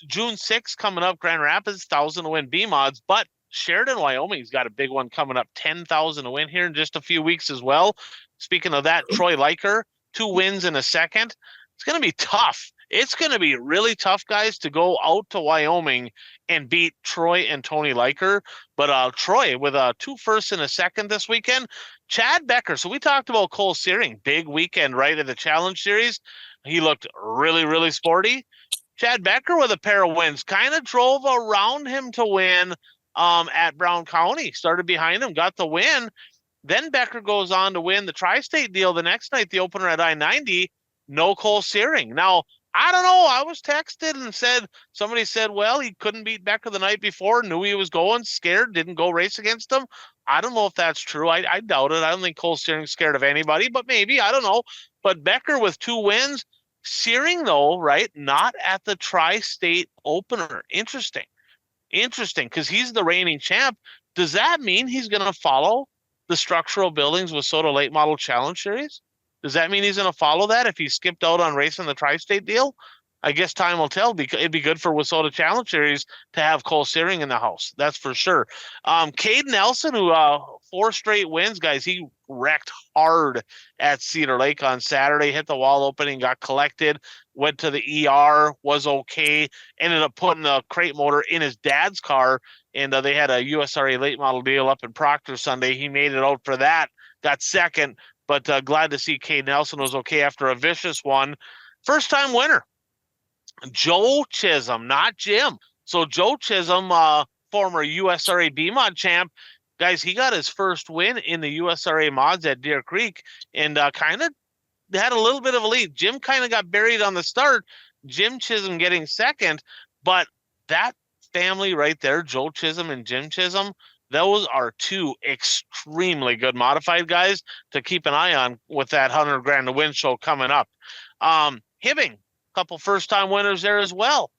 June 6th coming up, Grand Rapids, 1,000 to win B mods, but Sheridan, Wyoming's got a big one coming up, 10,000 to win here in just a few weeks as well. Speaking of that, Troy Liker, 2 wins in a second. It's going to be tough. It's going to be really tough, guys, to go out to Wyoming and beat Troy and Tony Liker. But Troy with 2 firsts and a second this weekend. Chad Becker. So we talked about Cole Searing, big weekend, right, at the Challenge Series. He looked really, really sporty. Chad Becker with a pair of wins, kind of drove around him to win. At Brown County, started behind him, got the win. Then Becker goes on to win the Tri-State deal the next night, the opener at I-90. No Cole Searing. Now, I don't know. I was texted and somebody said, well, he couldn't beat Becker the night before, knew he was going, scared, didn't go race against him. I don't know if that's true. I doubt it. I don't think Cole Searing's scared of anybody, but maybe. I don't know. But Becker with 2 wins. Searing, though, right? Not at the Tri-State opener. Interesting, because he's the reigning champ. Does that mean he's going to follow the structural buildings WISSOTA Late Model Challenge Series? Does that mean he's going to follow that if he skipped out on racing the Tri-State deal? I guess time will tell. It'd be good for WISSOTA Challenge Series to have Cole Searing in the house. That's for sure. Cade Nelson, who 4 straight wins, guys. He wrecked hard at Cedar Lake on Saturday. Hit the wall opening, got collected, went to the ER, was okay. Ended up putting the crate motor in his dad's car, and they had a USRA late model deal up in Proctor Sunday. He made it out for that. Got second. But glad to see Cade Nelson was okay after a vicious one. First-time winner, Joe Chisholm, not Jim. So Joe Chisholm, former USRA B-Mod champ, guys, he got his first win in the USRA mods at Deer Creek and kind of had a little bit of a lead. Jim kind of got buried on the start. Jim Chisholm getting second, but that family right there, Joe Chisholm and Jim Chisholm, those are 2 extremely good modified guys to keep an eye on with that 100 grand to win show coming up. Hibbing, a couple first-time winners there as well.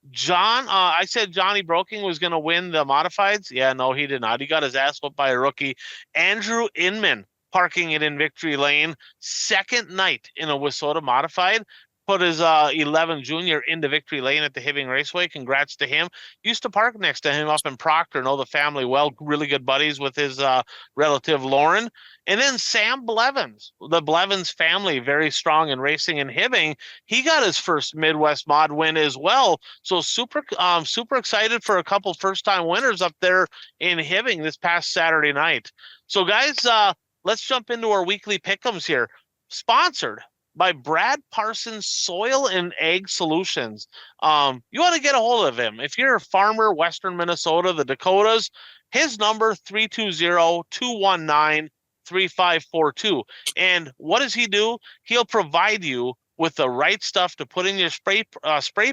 John, I said Johnny Broking was going to win the modifieds. Yeah, no, he did not. He got his ass whooped by a rookie. Andrew Inman, parking it in Victory Lane, second night in a WISSOTA modified. Put his 11 junior into Victory Lane at the Hibbing Raceway. Congrats to him. Used to park next to him up in Proctor. Know the family well. Really good buddies with his relative Lauren. And then Sam Blevins, the Blevins family, very strong in racing and Hibbing. He got his first Midwest mod win as well. So super excited for a couple first-time winners up there in Hibbing this past Saturday night. So guys, let's jump into our weekly pick'ems here. Sponsored by Brad Parsons Soil and Ag Solutions. You want to get a hold of him. If you're a farmer, Western Minnesota, the Dakotas, his number 320-219-3542. And what does he do? He'll provide you with the right stuff to put in your spray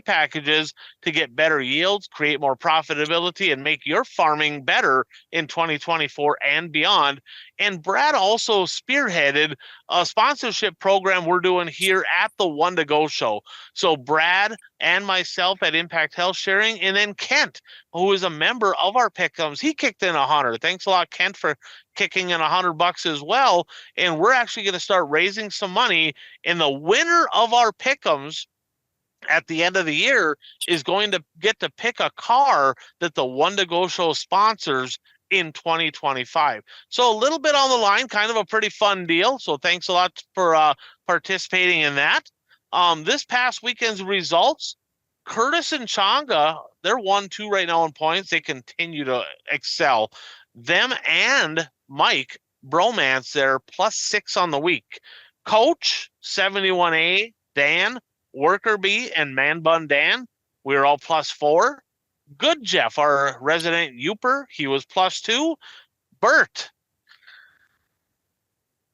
packages to get better yields, create more profitability, and make your farming better in 2024 and beyond. And Brad also spearheaded a sponsorship program we're doing here at the One to Go show. So Brad and myself at Impact Health Sharing, and then Kent, who is a member of our pick'ems, he kicked in 100. Thanks a lot, Kent, for kicking in $100 as well. And we're actually going to start raising some money. And the winner of our pick'ems at the end of the year is going to get to pick a car that the One to Go show sponsors in 2025. So a little bit on the line, kind of a pretty fun deal. So thanks a lot for participating in that. This past weekend's results, Curtis and Changa, they're 1-2 right now in points. They continue to excel. Them and Mike Bromance, they're +6 on the week. Coach, 71A, Dan, Worker B, and Man Bun Dan, we're all +4. Good Jeff, our resident Youper, he was +2. Bert,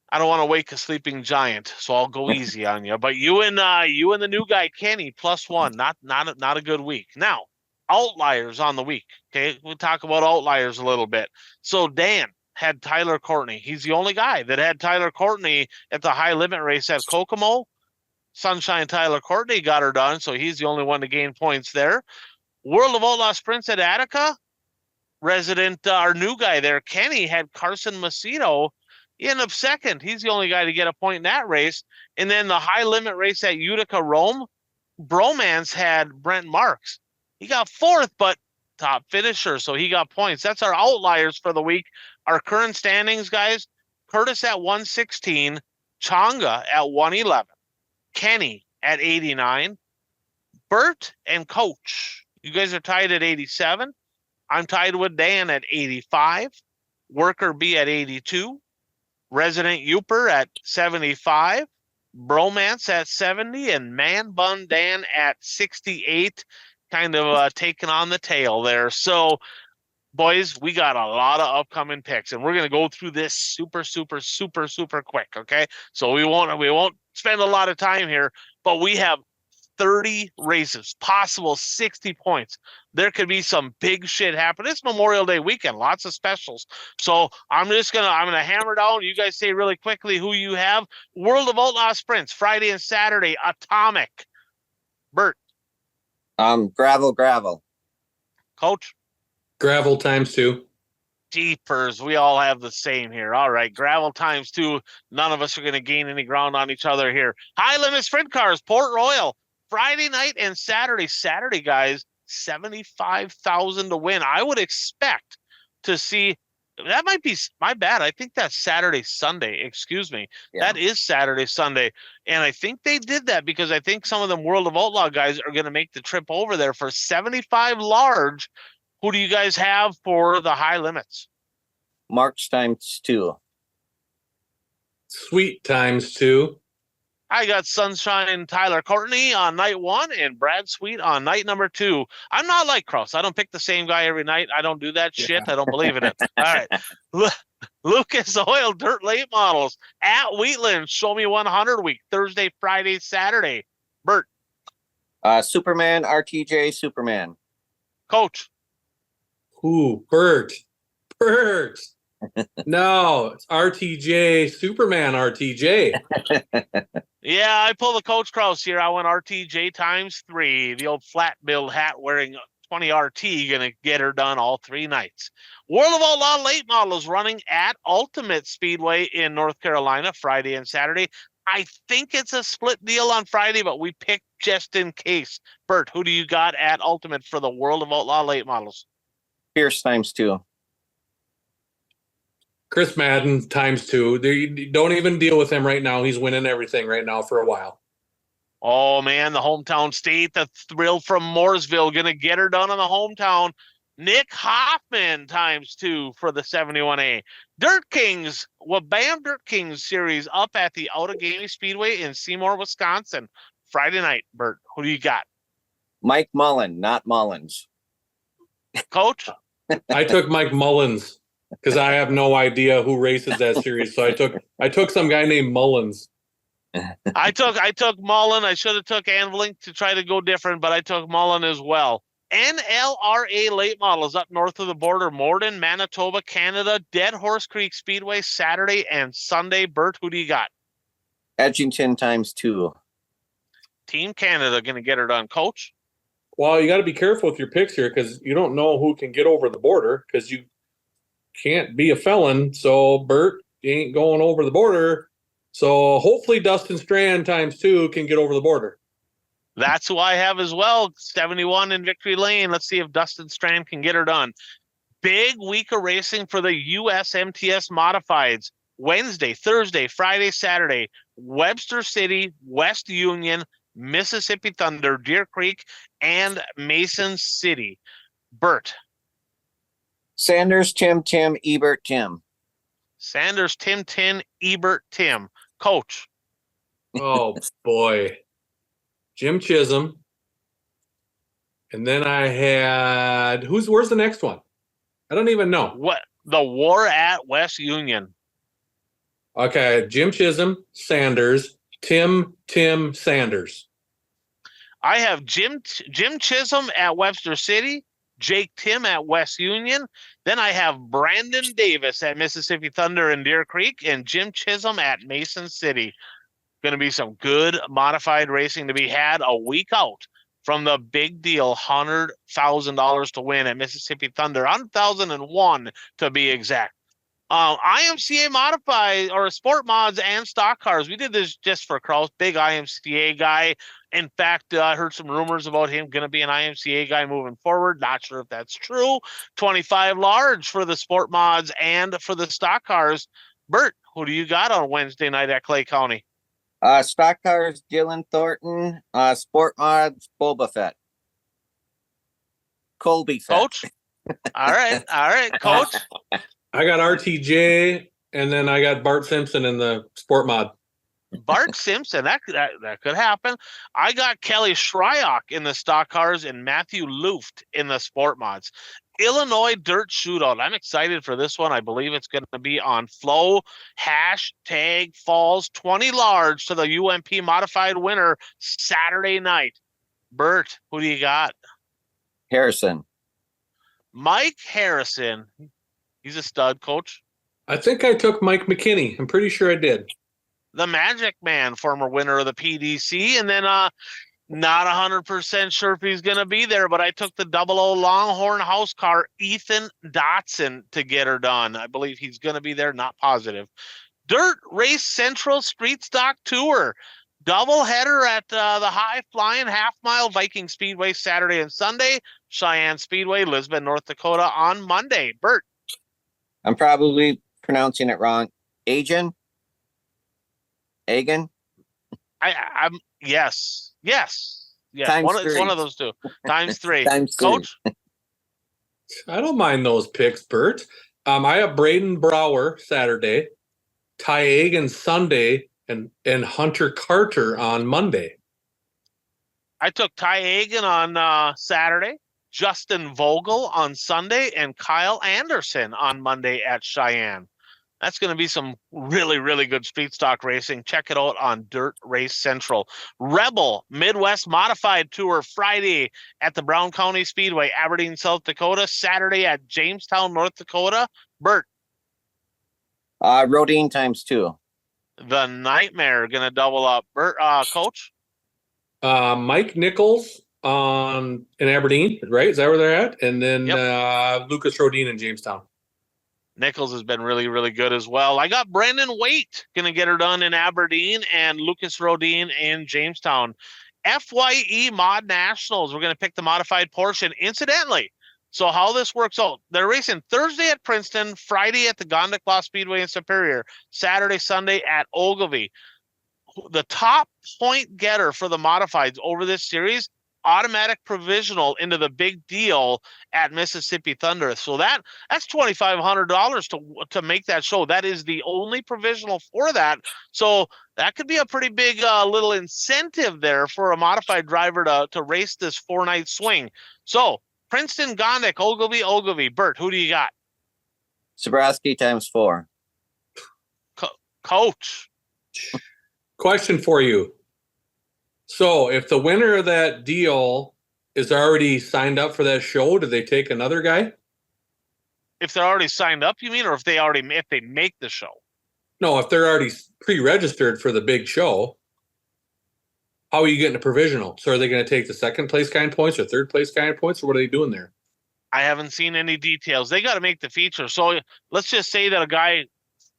I don't want to wake a sleeping giant, so I'll go easy on you. But you and the new guy Kenny +1, not a good week. Now, outliers on the week. Okay, we'll talk about outliers a little bit. So Dan had Tyler Courtney. He's the only guy that had Tyler Courtney at the high limit race at Kokomo. Sunshine Tyler Courtney got her done, so he's the only one to gain points there. World of Outlaw Sprints at Attica, resident, our new guy there, Kenny, had Carson Macedo. He ended up second. He's the only guy to get a point in that race. And then the high limit race at Utica Rome, Bromance had Brent Marks. He got 4th, but top finisher, so he got points. That's our outliers for the week. Our current standings, guys, Curtis at 116, Changa at 111, Kenny at 89, Bert and Coach, you guys are tied at 87. I'm tied with Dan at 85, Worker B at 82, Resident Youper at 75, Bromance at 70, and Man Bun Dan at 68, kind of taking on the tail there. So, boys, we got a lot of upcoming picks, and we're going to go through this super quick, okay? So we won't spend a lot of time here, but we have 30 races, possible 60 points. There could be some big shit happen. It's Memorial Day weekend, lots of specials. So I'm gonna hammer down. You guys say really quickly who you have. World of Outlaw Sprints, Friday and Saturday, Atomic. Bert. Gravel. Coach. Gravel ×2. Jeepers, we all have the same here. All right, gravel ×2. None of us are going to gain any ground on each other here. High limit sprint cars, Port Royal, Friday night and Saturday. Saturday, guys, 75,000 to win. I would expect to see. That might be my bad. I think that's Sunday. Excuse me. Yeah. That is Sunday. And I think they did that because I think some of them World of Outlaw guys are going to make the trip over there for 75 large. Who do you guys have for the high limits? Marks ×2. Sweet ×2. I got Sunshine Tyler Courtney on night 1 and Brad Sweet on night number 2. I'm not like Kraus. I don't pick the same guy every night. I don't do that shit. I don't believe in it. All right. Lucas Oil Dirt Late Models at Wheatland. Show Me 100 week. Thursday, Friday, Saturday. Bert. Superman, RTJ, Superman. Coach. Ooh, Bert. No, it's RTJ, Superman RTJ. Yeah, I pulled the Coach Kraus here. I went RTJ ×3. The old flat bill hat wearing 20 RT, gonna get her done all 3 nights. World of Outlaw Late Models running at Ultimate Speedway in North Carolina, Friday and Saturday. I think it's a split deal on Friday, but we picked just in case. Bert, who do you got at Ultimate for the World of Outlaw Late Models? Pierce ×2. Chris Madden ×2. They don't even deal with him right now. He's winning everything right now for a while. Oh, man, the hometown state, the thrill from Mooresville, going to get her done in the hometown. Nick Hoffman ×2 for the 71A. Dirt Kings, Wabam Dirt Kings series up at the Outagamie Speedway in Seymour, Wisconsin. Friday night, Bert, who do you got? Mike Mullen, not Mullins. Coach? I took Mike Mullins because I have no idea who races that series. So I took some guy named Mullins. I took Mullen. I should have took Anvilink to try to go different, but I took Mullen as well. NLRA Late Models up north of the border, Morden, Manitoba, Canada, Dead Horse Creek Speedway, Saturday and Sunday. Bert, who do you got? Edgington ×2. Team Canada going to get her done. Coach? Well, you got to be careful with your picks here because you don't know who can get over the border because you can't be a felon. So, Bert, you ain't going over the border. So, hopefully, Dustin Strand ×2 can get over the border. That's who I have as well. 71 in Victory Lane. Let's see if Dustin Strand can get her done. Big week of racing for the USMTS Modifieds. Wednesday, Thursday, Friday, Saturday. Webster City, West Union, Mississippi Thunder, Deer Creek, and Mason City. Bert. Sanders, Tim, Ebert, Tim. Sanders, Tim, Ebert, Tim. Coach. Oh, boy. Jim Chisholm. And then I had... Where's the next one? I don't even know. What? The War at West Union. Okay, Jim Chisholm, Sanders, Tim, Sanders. I have Jim Chisholm at Webster City, Jake Tim at West Union. Then I have Brandon Davis at Mississippi Thunder and Deer Creek, and Jim Chisholm at Mason City. Going to be some good modified racing to be had a week out from the big deal, $100,000 to win at Mississippi Thunder, $100,001 to be exact. IMCA modified or sport mods and stock cars. We did this just for Kraus, big IMCA guy. In fact, I heard some rumors about him going to be an IMCA guy moving forward. Not sure if that's true. 25 large for the sport mods and for the stock cars. Bert, who do you got on Wednesday night at Clay County? Stock cars, Dylan Thornton. Sport mods, Boba Fett. Colby Fett. Coach? All right, Coach. I got RTJ, and then I got Bart Simpson in the sport mod. Bart Simpson, that could happen. I got Kelly Shryock in the stock cars and Matthew Luft in the sport mods. Illinois Dirt Shootout. I'm excited for this one. I believe it's going to be on Flow. #Falls 20 large to the UMP modified winner Saturday night. Bert, who do you got? Harrison. Mike Harrison. He's a stud, Coach. I think I took Mike McKinney. I'm pretty sure I did. The Magic Man, former winner of the PDC, and then not 100% sure if he's going to be there, but I took the 00 Longhorn house car, Ethan Dotson, to get her done. I believe he's going to be there, not positive. Dirt Race Central Street Stock Tour. Doubleheader at the High Flying Half Mile Viking Speedway Saturday and Sunday. Cheyenne Speedway, Lisbon, North Dakota on Monday. Bert. I'm probably pronouncing it wrong. Agan? I'm yes. Yes. Times It's three. one of those two. Times three. Times three. Coach? I don't mind those picks, Bert. I have Braden Brower Saturday, Ty Agan Sunday, and Hunter Carter on Monday. I took Ty Agan on Saturday, Justin Vogel on Sunday, and Kyle Anderson on Monday at Cheyenne. That's going to be some really, really good street stock racing. Check it out on Dirt Race Central. Rebel Midwest Modified Tour Friday at the Brown County Speedway, Aberdeen, South Dakota. Saturday at Jamestown, North Dakota. Bert. Rodine times 2. The Nightmare going to double up. Bert, Coach? Mike Nichols in Aberdeen, right? Is that where they're at? And then Lucas Rodine in Jamestown. Nichols has been really, really good as well. I got Brendan Waite going to get her done in Aberdeen and Lucas Rodine in Jamestown. FYE Mod Nationals, we're going to pick the modified portion. Incidentally, so how this works out, they're racing Thursday at Princeton, Friday at the Gondiclaw Speedway in Superior, Saturday, Sunday at Ogilvie. The top point getter for the modifieds over this series, automatic provisional into the big deal at Mississippi Thunder. So that's $2,500 to make that show. That is the only provisional for that. So that could be a pretty big little incentive there for a modified driver to race this 4-night swing. So Princeton, Gondik, Ogilvie. Bert, who do you got? Sobraski times 4. Coach. Question for you. So if the winner of that deal is already signed up for that show, do they take another guy? If they're already signed up, you mean, or if they make the show? No, if they're already pre-registered for the big show, how are you getting a provisional? So are they going to take the second place kind of points or third place kind of points, or what are they doing there? I haven't seen any details. They got to make the feature. So let's just say that a guy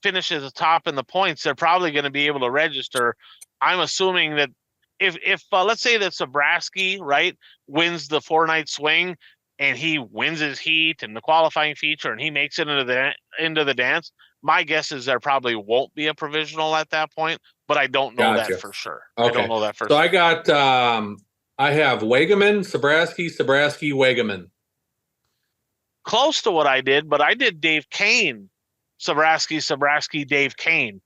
finishes the top in the points, they're probably going to be able to register. I'm assuming that if let's say that Sobraski, right, wins the 4-night swing and he wins his heat and the qualifying feature and he makes it into the dance, my guess is there probably won't be a provisional at that point, but I don't know that for sure. Okay. I don't know that for sure. So I got I have Wagaman, Sobraski, Wagaman. Close to what I did, but I did Dave Kane, Sobraski, Dave Kane.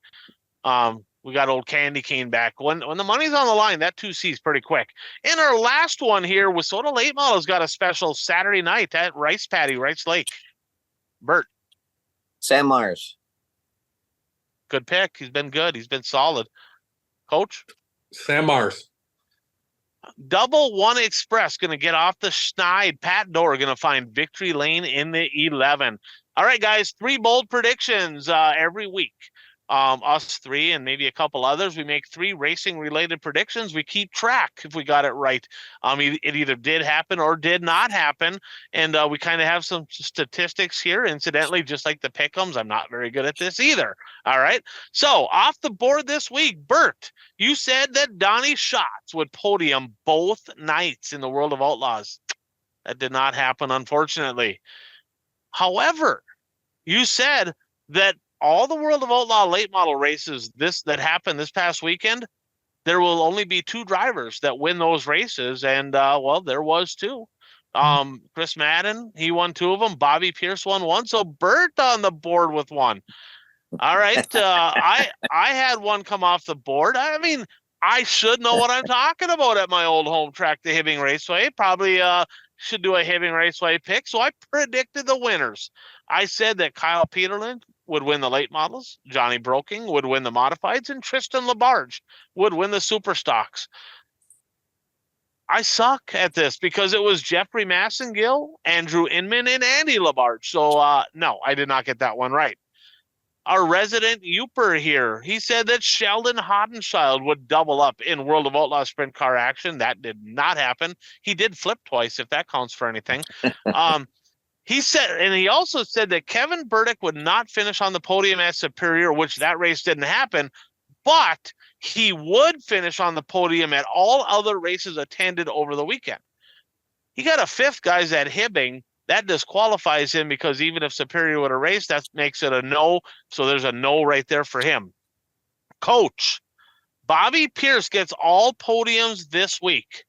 We got old Candy Cane back. When the money's on the line, that 2C is pretty quick. And our last one here, Wissota Late Model's got a special Saturday night at Rice Paddy, Rice Lake. Bert. Sam Mars. Good pick. He's been good. He's been solid. Coach? Sam Mars. Double One Express going to get off the schneid. Pat Dorr going to find victory lane in the 11. All right, guys, 3 bold predictions every week. Us 3 and maybe a couple others. We make 3 racing-related predictions. We keep track if we got it right. It either did happen or did not happen, and we kind of have some statistics here. Incidentally, just like the pick'ems, I'm not very good at this either. All right, so off the board this week, Bert, you said that Donnie Schatz would podium both nights in the World of Outlaws. That did not happen, unfortunately. However, you said that all the World of Outlaw late model races that happened this past weekend, there will only be 2 drivers that win those races. And, well, there was 2. Chris Madden, he won 2 of them. Bobby Pierce won 1. So Bert on the board with 1. All right. I had 1 come off the board. I mean, I should know what I'm talking about at my old home track, the Hibbing Raceway. Probably should do a Hibbing Raceway pick. So I predicted the winners. I said that Kyle Peterlin would win the late models, Johnny Broking would win the modifieds, and Tristan Labarge would win the super stocks. I suck at this because it was Jeffrey Massengill, Andrew Inman, and Andy Labarge. So, no, I did not get that one right. Our resident Youper here, he said that Sheldon Hodenschild would double up in World of Outlaw sprint car action. That did not happen. He did flip twice, if that counts for anything. He said, and he also said that Kevin Burdick would not finish on the podium at Superior, which that race didn't happen, but he would finish on the podium at all other races attended over the weekend. He got a fifth, guys, at Hibbing. That disqualifies him because even if Superior would have raced, that makes it a no. So there's a no right there for him. Coach, Bobby Pierce gets all podiums this week.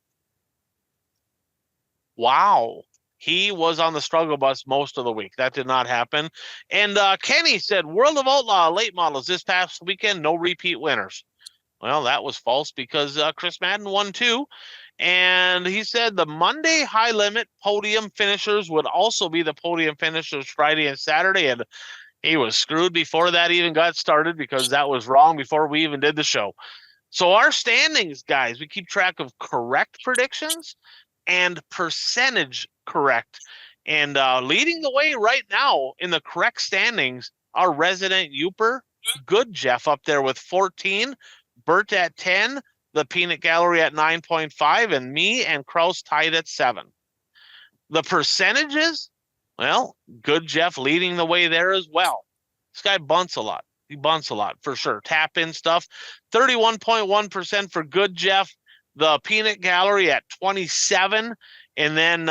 Wow. He was on the struggle bus most of the week. That did not happen. And Kenny said, World of Outlaw late models this past weekend, no repeat winners. Well, that was false because Chris Madden won too. And he said the Monday high limit podium finishers would also be the podium finishers Friday and Saturday. And he was screwed before that even got started because that was wrong before we even did the show. So our standings, guys, we keep track of correct predictions and percentage correct. And leading the way right now in the correct standings, our resident Youper, Good Jeff up there with 14, Bert at 10, the Peanut Gallery at 9.5, and me and Kraus tied at 7. The percentages, well, Good Jeff leading the way there as well. This guy bunts a lot. He bunts a lot for sure. Tap in stuff, 31.1% for Good Jeff. The Peanut Gallery at 27, and then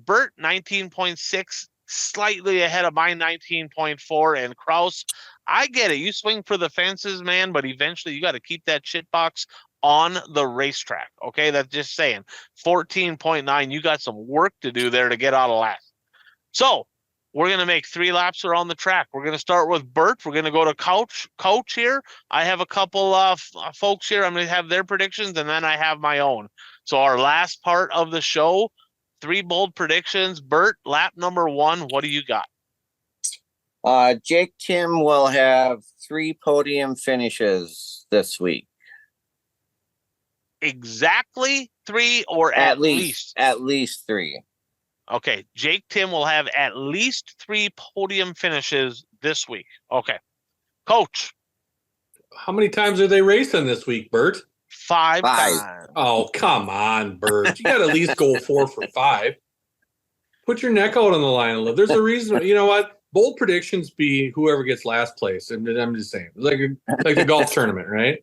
Bert 19.6, slightly ahead of my 19.4, and Kraus. I get it. You swing for the fences, man, but eventually you got to keep that shit box on the racetrack. Okay, that's just saying. 14.9. You got some work to do there to get out of last. So we're going to make 3 laps around the track. We're going to start with Bert. We're going to go to Coach here. I have a couple of folks here. I'm going to have their predictions, and then I have my own. So our last part of the show, 3 bold predictions. Bert, lap number 1, what do you got? Jake Tim will have 3 podium finishes this week. Exactly 3 or at least? At least 3. Okay, Jake Tim will have at least 3 podium finishes this week. Okay. Coach. How many times are they racing this week, Bert? 5 times. Oh, come on, Bert. You got to at least go 4 for 5. Put your neck out on the line a little. There's a reason. You know what? Bold predictions be whoever gets last place. And I'm just saying, like the golf tournament, right?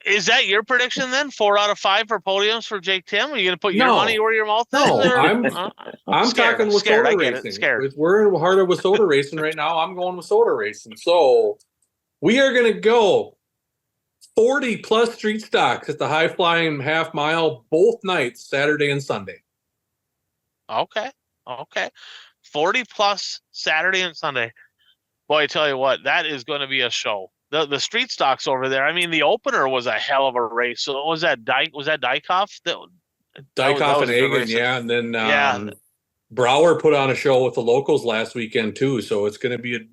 Is that your prediction then? 4 out of 5 for podiums for Jake Tim? Are you going to put your money where your mouth is? No, I'm talking with soda racing. We're in harder with soda racing right now. I'm going with soda racing. So we are going to go 40 plus street stocks at the high flying half mile both nights, Saturday and Sunday. Okay. 40 plus Saturday and Sunday. Boy, I tell you what, that is going to be a show. The street stocks over there. I mean, the opener was a hell of a race. So was that Dykhoff? Dykhoff and Egan, yeah. And then Brower put on a show with the locals last weekend too. So it's going to be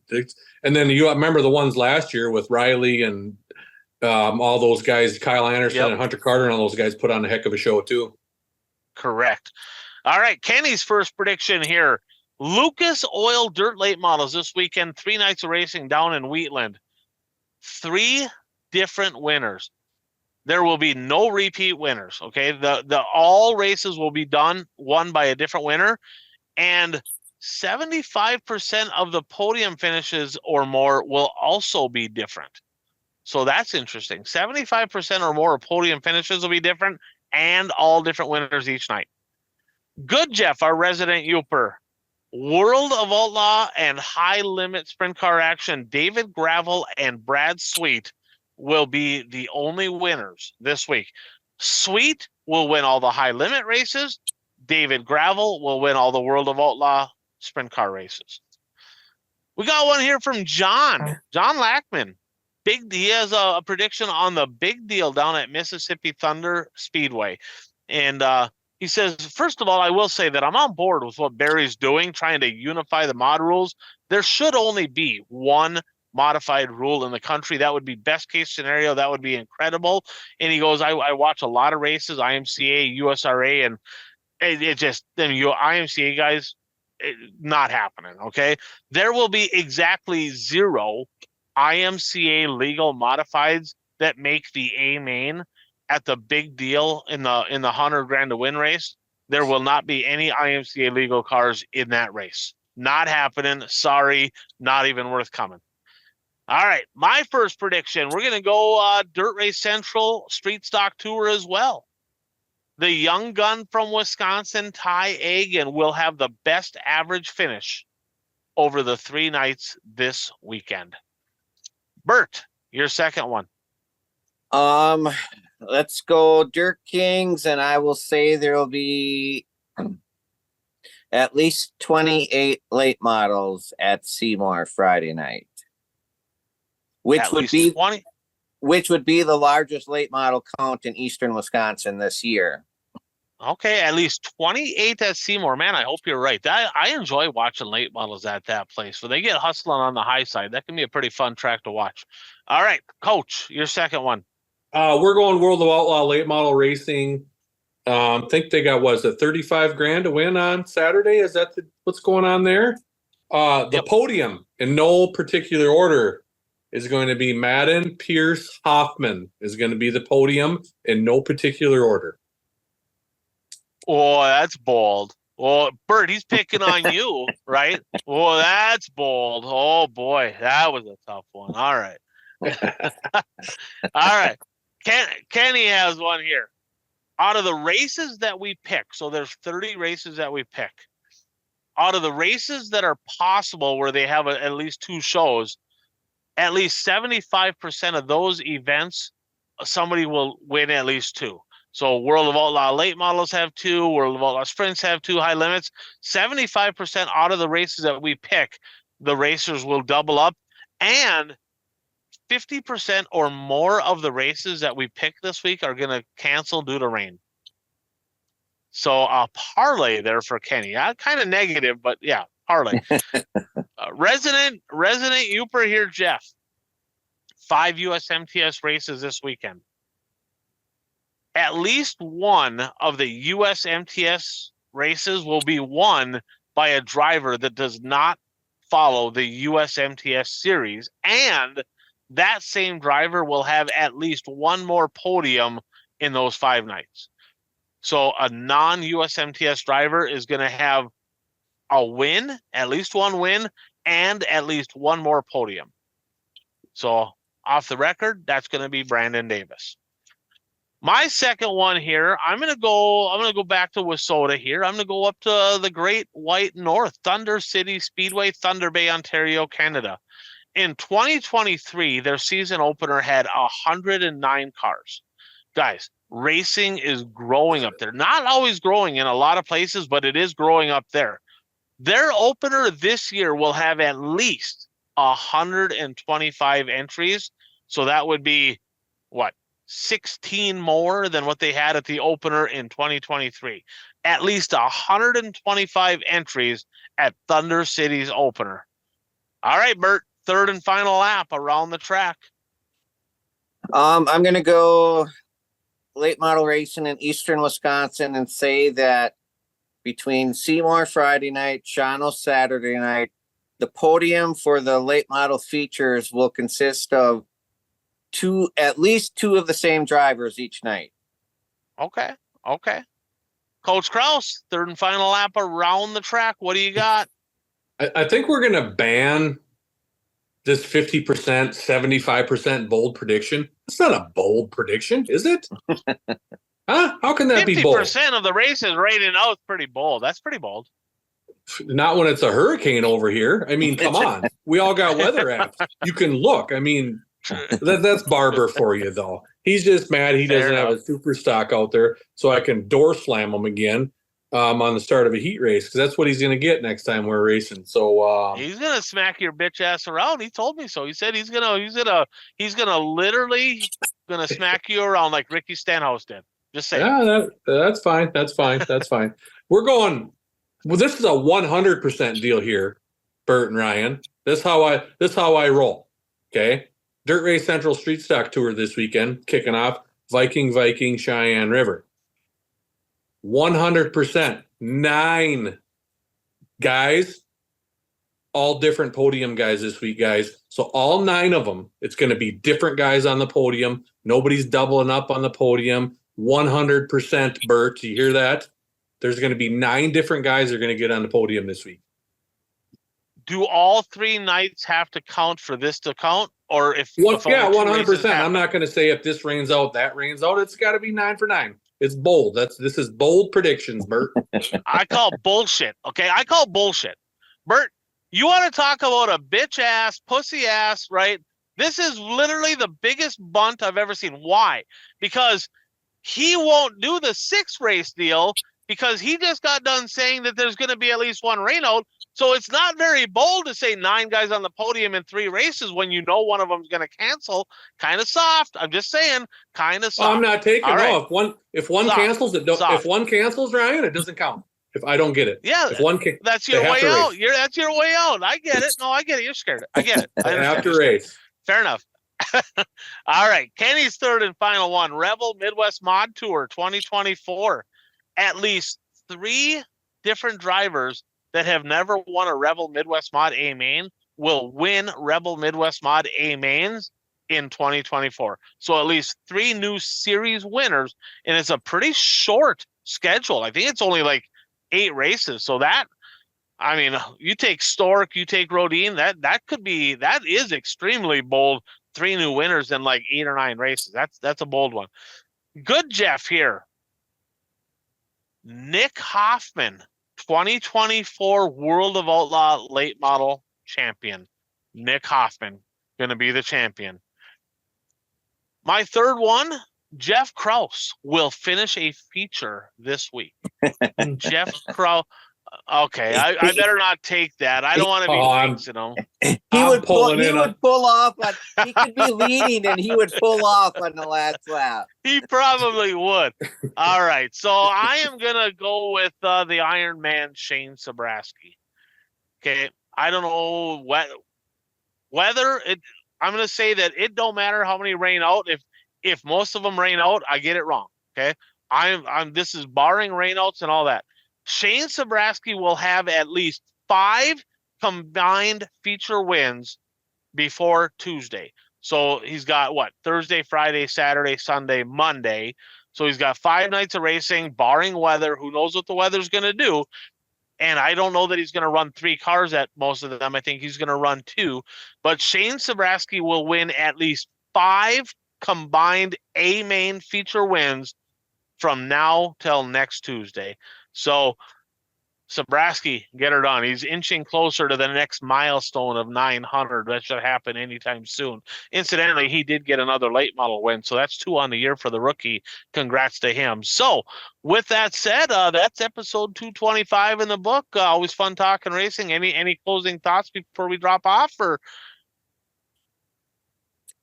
and then you remember the ones last year with Riley and all those guys, Kyle Anderson and Hunter Carter, and all those guys put on a heck of a show too. Correct. All right, Kenny's first prediction here. Lucas Oil Dirt Late Models this weekend, 3 nights of racing down in Wheatland. 3 different winners. There will be no repeat winners. Okay, the all races will be won by a different winner, and 75% of the podium finishes or more will also be different. So that's interesting. 75% or more of podium finishes will be different, and all different winners each night. Good Jeff, our resident Youper. World of Outlaw and high limit sprint car action, David Gravel and Brad Sweet will be the only winners this week. Sweet will win all the high limit races. David Gravel will win all the World of Outlaw sprint car races. We got one here from John Lackman. He has a prediction on the big deal down at Mississippi Thunder Speedway. And he says, first of all, I will say that I'm on board with what Barry's doing, trying to unify the mod rules. There should only be one modified rule in the country. That would be best case scenario. That would be incredible. And he goes, I watch a lot of races, IMCA, USRA, and it just, then you IMCA guys, not happening. Okay. There will be exactly 0 IMCA legal modifieds that make the A main at the big deal in the 100 grand to win race. There will not be any IMCA legal cars in that race. Not happening. Sorry, not even worth coming. All right, my first prediction, we're going to go Dirt Race Central Street Stock Tour as well. The young gun from Wisconsin, Ty Egan, will have the best average finish over the 3 nights this weekend. Bert, your second one. Let's go Dirt Kings, and I will say there will be at least 28 late models at Seymour Friday night, which would be 20? Which would be the largest late model count in eastern Wisconsin this year. Okay, at least 28 at Seymour. Man, I hope you're right. I enjoy watching late models at that place. When they get hustling on the high side, that can be a pretty fun track to watch. All right, Coach, your second one. We're going World of Outlaw late model racing. Think they got, was it 35 grand to win on Saturday? Is that what's going on there? The podium in no particular order is going to be Madden, Pierce, Hoffman is going to be the podium in no particular order. Oh, that's bold. Well, Bert, he's picking on you, right? Oh, that's bold. Oh boy, that was a tough one. All right. All right. Kenny has one here. Out of the races that we pick, so there's 30 races that we pick. Out of the races that are possible where they have at least 2 shows, at least 75% of those events, somebody will win at least 2. So World of Outlaw late models have 2, World of Outlaw sprints have 2, high limits. 75% out of the races that we pick, the racers will double up, and 50% or more of the races that we pick this week are going to cancel due to rain. So a parlay there for Kenny. Kind of negative, but yeah, parlay. Resident Youper here, Jeff. 5 USMTS races this weekend. At least one of the USMTS races will be won by a driver that does not follow the USMTS series, and that same driver will have at least one more podium in those 5 nights. So a non-USMTS driver is going to have a win, at least one win, and at least one more podium. So off the record, that's going to be Brandon Davis. My second one here, I'm going to go back to Wissota here. I'm going to go up to the Great White North, Thunder City Speedway, Thunder Bay, Ontario, Canada. In 2023, their season opener had 109 cars. Guys, racing is growing up there. Not always growing in a lot of places, but it is growing up there. Their opener this year will have at least 125 entries. So that would be, 16 more than what they had at the opener in 2023. At least 125 entries at Thunder City's opener. All right, Bert. Third and final lap around the track. I'm going to go late model racing in eastern Wisconsin and say that between Seymour Friday night, Shawano Saturday night, the podium for the late model features will consist of at least two of the same drivers each night. Okay. Coach Kraus, third and final lap around the track. What do you got? I think we're going to ban this 50%, 75% bold prediction. It's not a bold prediction, is it? Huh? How can that be bold? 50% of the races rated out is pretty bold. That's pretty bold. Not when it's a hurricane over here. I mean, come on. We all got weather apps. You can look. I mean, that's Barber for you, though. He's just mad he doesn't have a super stock out there, so I can door slam him again on the start of a heat race, because that's what he's going to get next time we're racing. So he's going to smack your bitch ass around. He told me so. He said he's gonna literally smack you around like Ricky Stenhouse did. Just saying. Yeah, that's fine. That's fine. We're going. Well, this is a 100% deal here, Bert and Ryan. This is how I roll. Okay. Dirt Race Central Street Stock Tour this weekend, kicking off Viking, Cheyenne River. 100%. 9 guys, all different podium guys this week, guys. So all 9 of them, it's going to be different guys on the podium. Nobody's doubling up on the podium. 100%, Bert. You hear that? There's going to be 9 different guys that are going to get on the podium this week. Do all 3 nights have to count for this to count? Or if Well, if only yeah, 2 races 100%. I'm happen? not going to say if this rains out, that rains out. It's got to be 9 for 9. It's bold. This is bold predictions, Bert. I call bullshit. Okay, I call bullshit. Bert, you want to talk about a bitch ass, pussy ass, right? This is literally the biggest bunt I've ever seen. Why? Because he won't do the 6 race deal because he just got done saying that there's going to be at least 1 rainout. So it's not very bold to say 9 guys on the podium in 3 races when you know one of them's going to cancel. Kind of soft. I'm just saying, kind of soft. I'm not taking. All right. No, if one Soft. cancels, it don't. Soft. If one cancels, Ryan, it doesn't count. If I don't get it, Yeah, if one can, that's your they have way to out. race. That's your way out. I get it. No, I get it. You're scared. I get it. I They understand. have to You're scared. race. Fair enough. All right. Kenny's third and final one. Rebel Midwest Mod Tour 2024. At least 3 different drivers that have never won a Rebel Midwest Mod A main will win Rebel Midwest Mod A mains in 2024. So at least 3 new series winners, and it's a pretty short schedule. I think it's only like 8 races. So that, I mean, you take Stork, you take Rodine, that is extremely bold. 3 new winners in like 8 or 9 races. That's a bold one. Good Jeff here. Nick Hoffman, 2024 World of Outlaw late model champion. Nick Hoffman going to be the champion. My third one, Jeff Kraus will finish a feature this week. Jeff Kraus. Okay, I better not take that. I don't want to be jinxed, you know. He would pull off on. He could be leading, and he would pull off on the last lap. He probably would. All right, so I am gonna go with the Iron Man Shane Sabraski. Okay, I don't know whether it. I'm gonna say that it don't matter how many rain out. If most of them rain out, I get it wrong. Okay, I'm. This is barring rainouts and all that. Shane Sabraski will have at least 5 combined feature wins before Tuesday. So he's got what? Thursday, Friday, Saturday, Sunday, Monday. So he's got 5 nights of racing, barring weather. Who knows what the weather's going to do? And I don't know that he's going to run 3 cars at most of them. I think he's going to run 2. But Shane Sabraski will win at least 5 combined A main feature wins from now till next Tuesday. So Sabraski, get her done. He's inching closer to the next milestone of 900. That should happen anytime soon. Incidentally, he did get another late model win, so that's 2 on the year for the rookie. Congrats to him. So with that said, that's episode 225 in the book. Always fun talking racing. Any closing thoughts before we drop off? Or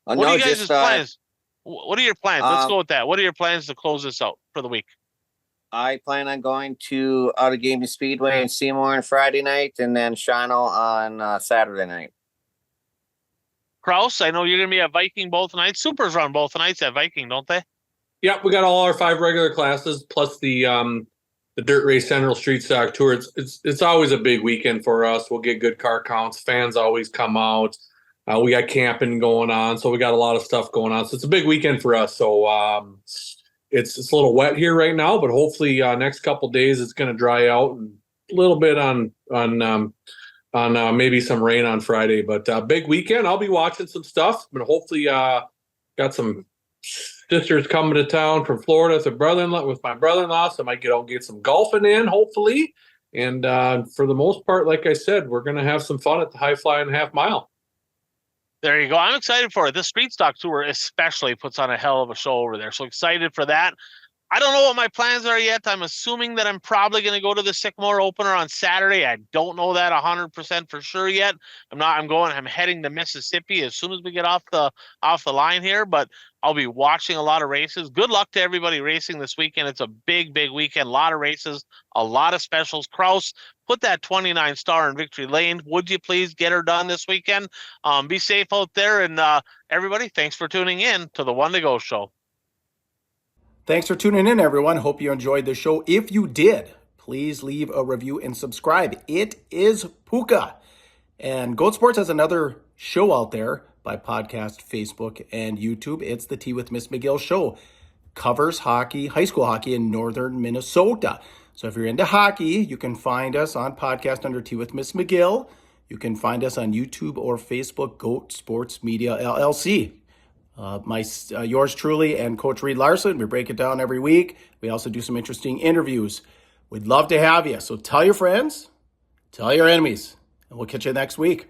what are you guys' plans? What are your plans? Let's go with that. What are your plans to close this out for the week? I plan on going to Autogaming Speedway in Seymour on Friday night, and then Shawano on Saturday night. Kraus, I know you're going to be at Viking both nights. Supers run both nights at Viking, don't they? Yep, we got all our 5 regular classes plus the Dirt Race Central Street Stock Tour. It's always a big weekend for us. We'll get good car counts. Fans always come out. We got camping going on, so we got a lot of stuff going on. So it's a big weekend for us. So it's a little wet here right now, but hopefully next couple days it's going to dry out, and a little bit on maybe some rain on Friday. But big weekend. I'll be watching some stuff, but hopefully got some sisters coming to town from Florida with my brother-in-law, so I might get some golfing in hopefully. And for the most part, like I said, we're going to have some fun at the High Fly and Half Mile. There you go. I'm excited for it. This Street Stock Tour especially puts on a hell of a show over there. So excited for that. I don't know what my plans are yet. I'm assuming that I'm probably going to go to the Sycamore opener on Saturday. I don't know that 100% for sure yet. I'm heading to Mississippi as soon as we get off the line here, but I'll be watching a lot of races. Good luck to everybody racing this weekend. It's a big weekend. A lot of races, a lot of specials. Kraus, put that 29 star in Victory Lane. Would you please get her done this weekend? Be safe out there. And everybody, thanks for tuning in to the One to Go Show. Thanks for tuning in, everyone. Hope you enjoyed the show. If you did, please leave a review and subscribe. It is Puka. And Goat Sports has another show out there by podcast, Facebook, and YouTube. It's the Tea with Miss McGill show. Covers hockey, high school hockey in northern Minnesota. So if you're into hockey, you can find us on podcast under Tea with Miss McGill. You can find us on YouTube or Facebook, Goat Sports Media LLC. Yours truly and Coach Reed Larson. We break it down every week. We also do some interesting interviews. We'd love to have you. So tell your friends, tell your enemies, and we'll catch you next week.